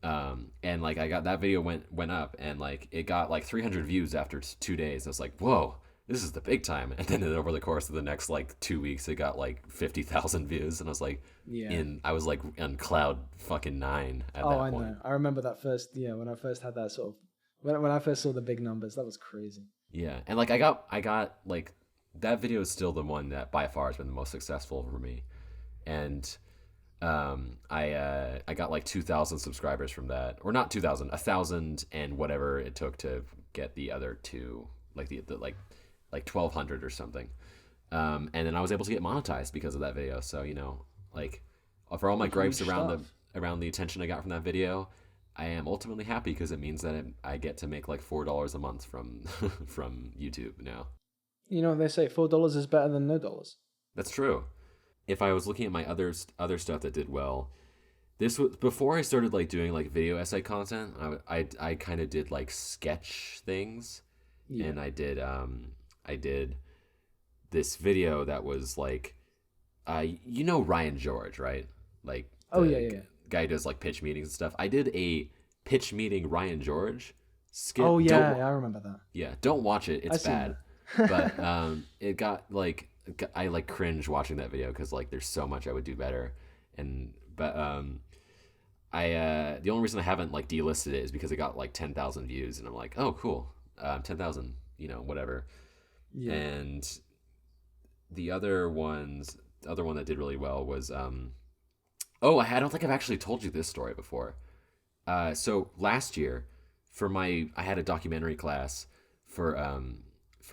And like I got that video went up, and like it got like 300 views after 2 days. I was like, whoa, this is the big time. And then over the course of the next like 2 weeks, it got like 50,000 views, and I was like, I was like on cloud fucking 9 at that point. I know. I remember that first. Yeah, when I first had that sort of when I first saw the big numbers, that was crazy. Yeah, and like I got like that video is still the one that by far has been the most successful for me, and I got like 2,000 subscribers from that, or not 2,000, 1,000 and whatever it took to get the other two, like the like 1,200 or something, and then I was able to get monetized because of that video. So like for all my gripes around the attention I got from that video, I am ultimately happy because it means that I get to make like $4 a month from from YouTube now. You know what they say, $4 is better than $0. That's true. If I was looking at my other stuff that did well, this was before I started like doing like video essay content. I kind of did like sketch things, and I did this video that was like, Ryan George, right? Like guy who does like pitch meetings and stuff. I did a pitch meeting Ryan George skit. Oh yeah, I remember that. Yeah, don't watch it. It's bad. But it got like I like cringe watching that video because like there's so much I would do better. But the only reason I haven't like delisted it is because it got like 10,000 views, and I'm like, oh cool, 10,000, whatever. Yeah. And the other one that did really well was I don't think I've actually told you this story before. So last year I had a documentary class for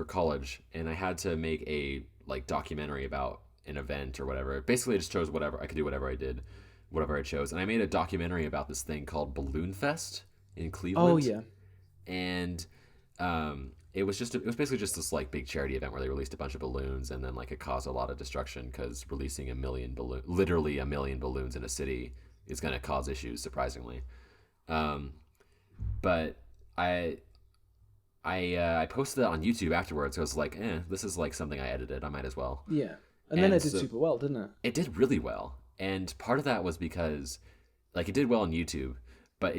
college, and I had to make a like documentary about an event or whatever. Basically I just chose whatever. I could do whatever I chose. And I made a documentary about this thing called Balloon Fest in Cleveland. Oh yeah. And it was basically just this like big charity event where they released a bunch of balloons, and then like it caused a lot of destruction because releasing literally a million balloons in a city is going to cause issues, surprisingly. But I posted that on YouTube afterwards. So I was like, this is like something I edited. I might as well. Yeah. And then it did super well, didn't it? It did really well. And part of that was because like it did well on YouTube, but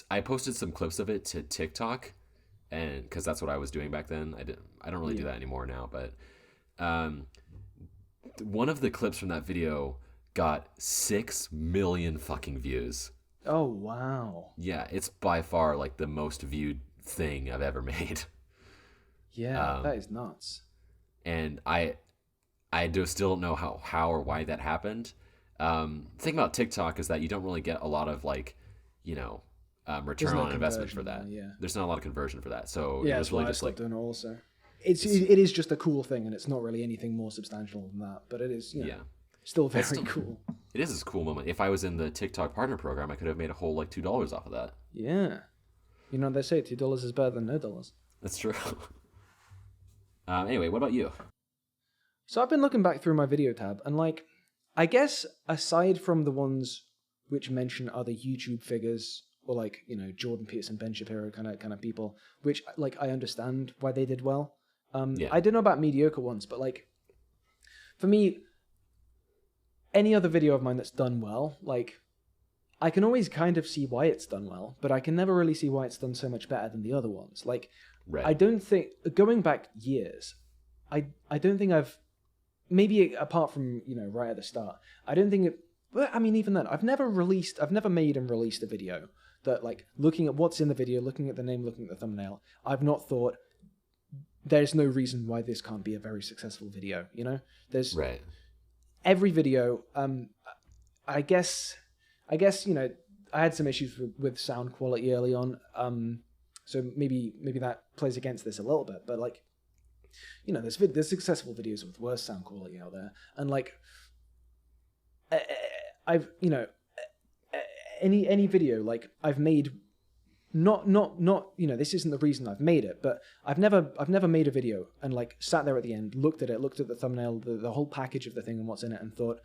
I posted some clips of it to TikTok, and because that's what I was doing back then. I don't really do that anymore now, but one of the clips from that video got 6 million fucking views. Oh wow. Yeah, it's by far like the most viewed thing I've ever made. Yeah, that is nuts. And I still don't know how or why that happened. The thing about TikTok is that you don't really get a lot of like, return on investment for that. There's not a lot of conversion for that. So yeah, it was really just like doing it also. It is just a cool thing, and it's not really anything more substantial than that. But it is, still very cool. It is a cool moment. If I was in the TikTok partner program, I could have made a whole like $2 off of that. Yeah. They say $2 is better than $0. That's true. Anyway, what about you? So I've been looking back through my video tab, and like, I guess aside from the ones which mention other YouTube figures or like Jordan Peterson, Ben Shapiro kind of people, which like I understand why they did well. I don't know about mediocre ones, but like for me, any other video of mine that's done well, like I can always kind of see why it's done well, but I can never really see why it's done so much better than the other ones. Like, right. I don't think, going back years, I don't think I've, maybe apart from, right at the start, I don't think even then, I've never made and released a video that, like, looking at what's in the video, looking at the name, looking at the thumbnail, I've not thought, there's no reason why this can't be a very successful video, There's, right. Every video, I guess, I had some issues with sound quality early on. So maybe that plays against this a little bit, but like, you know, there's successful videos with worse sound quality out there, and like, I've, you know, any video like I've made, not you know, this isn't the reason I've made it, but I've never made a video and like sat there at the end, looked at the thumbnail, the whole package of the thing and what's in it, and thought,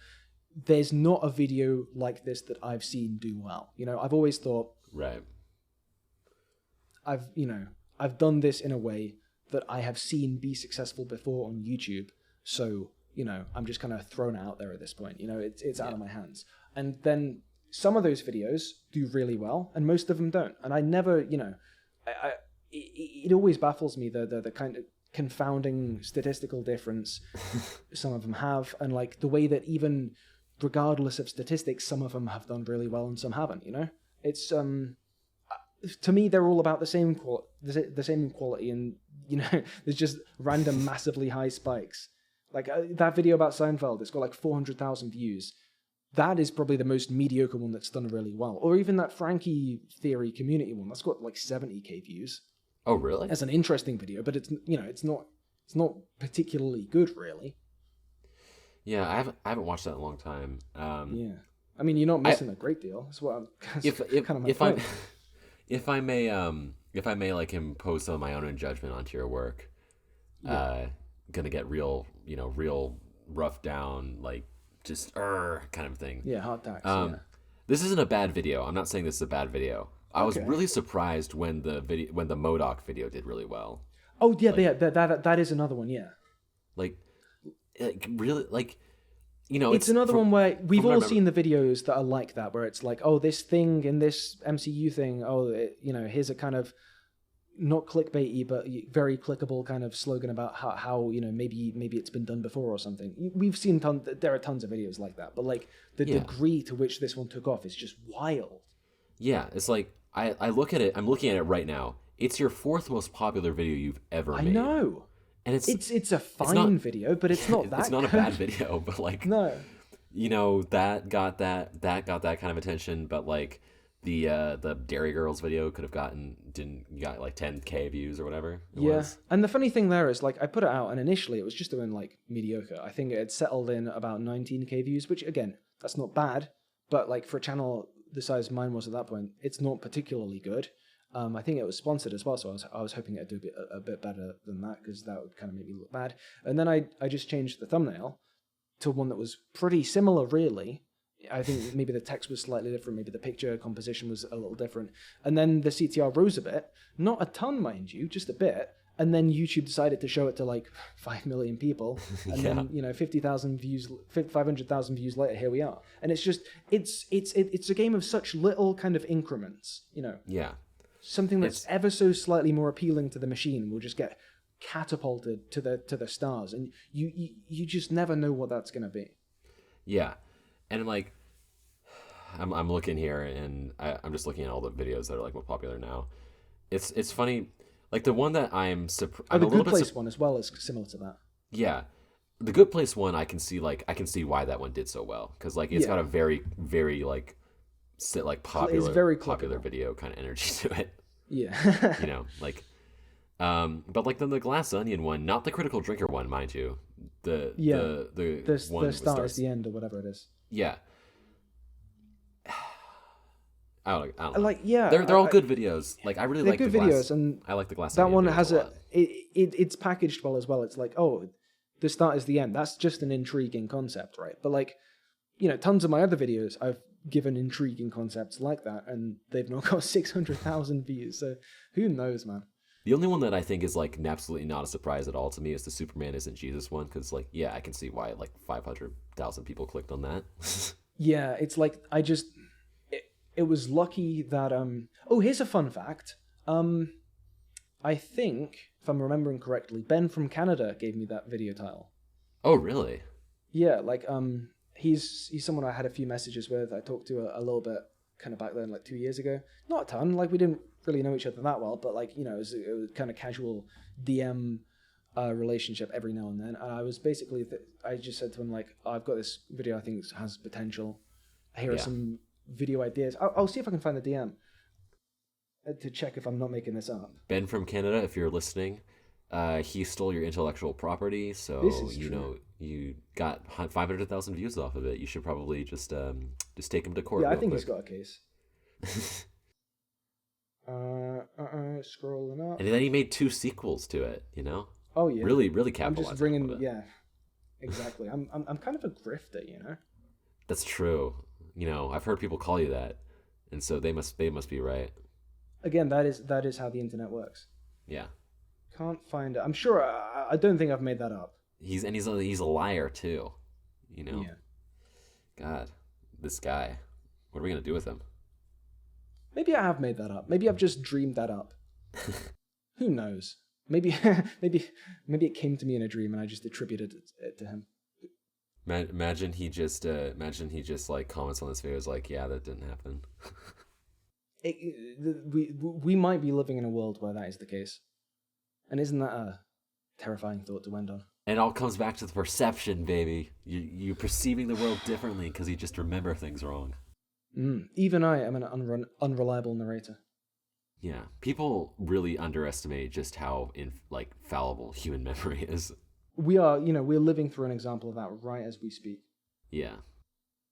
there's not a video like this that I've seen do well. You know, I've always thought, Right. I've done this in a way that I have seen be successful before on YouTube. So, you know, I'm just kind of thrown out there at this point. You know, it's out of my hands. And then some of those videos do really well, and most of them don't. And I never, you know, it always baffles me the kind of confounding statistical difference some of them have, and like the way that even regardless of statistics, some of them have done really well and some haven't. You know, it's to me, they're all about the same quality, and you know, there's just random massively high spikes. Like that video about Seinfeld, it's got like 400,000 views. That is probably the most mediocre one that's done really well. Or even that Frankie Theory community one, that's got like 70k views. Oh, really? That's an interesting video, but it's, you know, it's not particularly good, really. Yeah, I haven't watched that in a long time. Yeah, I mean, you're not missing a great deal. That's what I'm. If I may like impose some of my own judgment onto your work, gonna get real rough down, like just kind of thing. Yeah, hot tax. This isn't a bad video. I'm not saying this is a bad video. I was really surprised when the MODOK video did really well. Oh yeah, that is another one. Yeah. Like really, like, you know, it's another one where we've all seen the videos that are like that, where it's like, oh, this thing in this MCU thing, you know, here's a kind of not clickbaity but very clickable kind of slogan about how you know, maybe it's been done before or something. We've seen there are tons of videos like that, but like the degree to which this one took off is just wild. Yeah, it's like I look at it. I'm looking at it right now. It's your fourth most popular video you've ever made. I know. And it's a fine video, but it's not that. It's not a bad video, but like, no, you know, that got that kind of attention. But like the Dairy Girls video could have got like 10k views or whatever. It was. And the funny thing there is, like, I put it out, and initially it was just doing like mediocre. I think it had settled in about 19k views, which again, that's not bad, but like for a channel the size mine was at that point, it's not particularly good. I think it was sponsored as well, so I was hoping it'd do a bit better than that, because that would kind of make me look bad. And then I just changed the thumbnail to one that was pretty similar, really. I think maybe the text was slightly different, maybe the picture composition was a little different. And then the CTR rose a bit, not a ton, mind you, just a bit. And then YouTube decided to show it to like 5 million people. And then, you know, 50,000 views, 500,000 views later, here we are. And it's just, it's a game of such little kind of increments, you know. Yeah. Something that's ever so slightly more appealing to the machine will just get catapulted to the stars, and you just never know what that's going to be. Yeah. And like, I'm looking here, and I'm just looking at all the videos that are like more popular now. It's funny, like the one that I'm surprised. The Good Place one as well is similar to that. Yeah, the Good Place one, I can see why that one did so well, because like it's got a very very like popular video kind of energy to it. Yeah. You know, like, but like then the Glass Onion one, not the Critical Drinker one, mind you. The one the start is the end or whatever it is. Yeah. I don't know. Like, yeah, they're all good videos. Like, I really like good the Glass, videos, and I like the Glass that Onion one videos has a lot. It's packaged well as well. It's like, oh, the start is the end. That's just an intriguing concept, right? But like, you know, tons of my other videos, I've given intriguing concepts like that, and they've not got 600,000 views. So who knows, man? The only one that I think is like absolutely not a surprise at all to me is the Superman Isn't Jesus one, because like, yeah, I can see why like 500,000 people clicked on that. Yeah, it's like it was lucky that oh, here's a fun fact. I think, if I'm remembering correctly, Ben from Canada gave me that video title. Oh, really? Yeah, like he's someone I had a few messages with. I talked to a little bit kind of back then, like 2 years ago. Not a ton, like we didn't really know each other that well, but like, you know, it was kind of casual DM relationship every now and then. And I was basically, I just said to him like, oh, I've got this video I think has potential. Here are some video ideas. I'll see if I can find the DM to check if I'm not making this up. Ben from Canada, if you're listening, he stole your intellectual property, so This is you true. know you got 500,000 views off of it. You should probably just take him to court. Yeah, I real think quick. he's got a case. Scrolling up. And then he made 2 sequels to it. You know, Oh yeah. really I'm capitalizing. just bringing. on it. Yeah. Exactly. I'm kind of a grifter, you know. That's true. You know, I've heard people call you that, and so they must be right. Again, that is how the internet works. Yeah. Can't find it. I'm sure. I don't think I've made that up. He's a liar too. You know. Yeah. God, this guy. What are we gonna do with him? Maybe I have made that up. Maybe I've just dreamed that up. Who knows? Maybe it came to me in a dream and I just attributed it to him. Imagine he just like comments on this video, is like, yeah, that didn't happen. We might be living in a world where that is the case, and isn't that a terrifying thought to end on? And it all comes back to the perception, baby. You perceiving the world differently because you just remember things wrong. Even I am an unreliable narrator. Yeah, people really underestimate just how fallible human memory is. We're living through an example of that right as we speak. Yeah.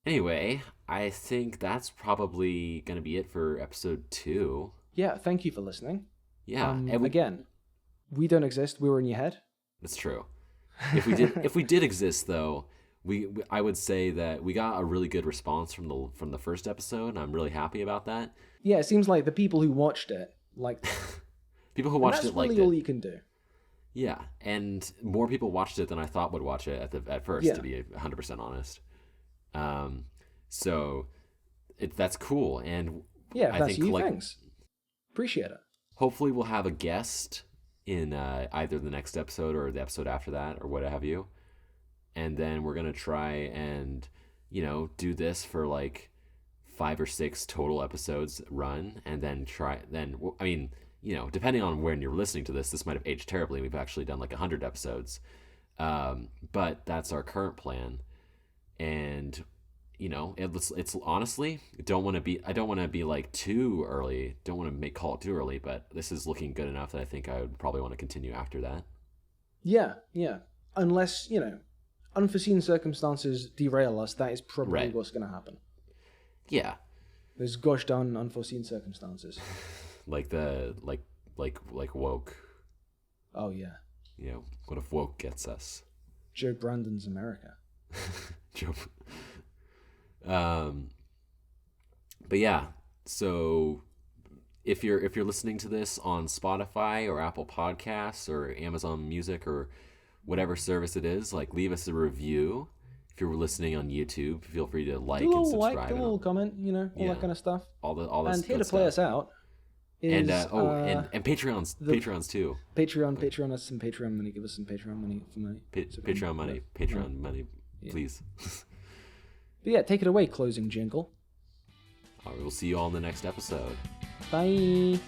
Anyway, I think that's probably gonna be it for episode 2. Yeah, thank you for listening. Yeah, and again, we don't exist. We were in your head. That's true. If we did exist, though, I would say that we got a really good response from the first episode, and I'm really happy about that. Yeah, it seems like the people who watched it liked it. People who watched it liked it. That's really all you can do. Yeah, and more people watched it than I thought would watch it at first, to be 100% honest. So that's cool, and yeah, I that's think you. Thanks, appreciate it. Hopefully, we'll have a guest in either the next episode or the episode after that, or what have you. And then we're gonna try and do this for like 5 or 6 total episodes run, and then depending on when you're listening to this might have aged terribly. We've actually done like 100 episodes, but that's our current plan. And it's honestly, I don't want to be like too early. Don't want to call it too early, but this is looking good enough that I think I would probably want to continue after that. Yeah. Unless unforeseen circumstances derail us, that is probably what's going to happen. Yeah. There's gosh darn unforeseen circumstances. like woke. Oh yeah. What if woke gets us? Joe Brandon's America. Joe. But yeah, so if you're listening to this on Spotify or Apple Podcasts or Amazon Music or whatever service it is, like, leave us a review. If you're listening on YouTube, feel free to like and subscribe. Do a little comment, all that kind of stuff. All this and here to stuff. play us out is and Patreons too. Patreon us some Patreon money. Give us some Patreon money for money. Patreon money, please. But yeah, take it away, closing jingle. All right, we'll see you all in the next episode. Bye.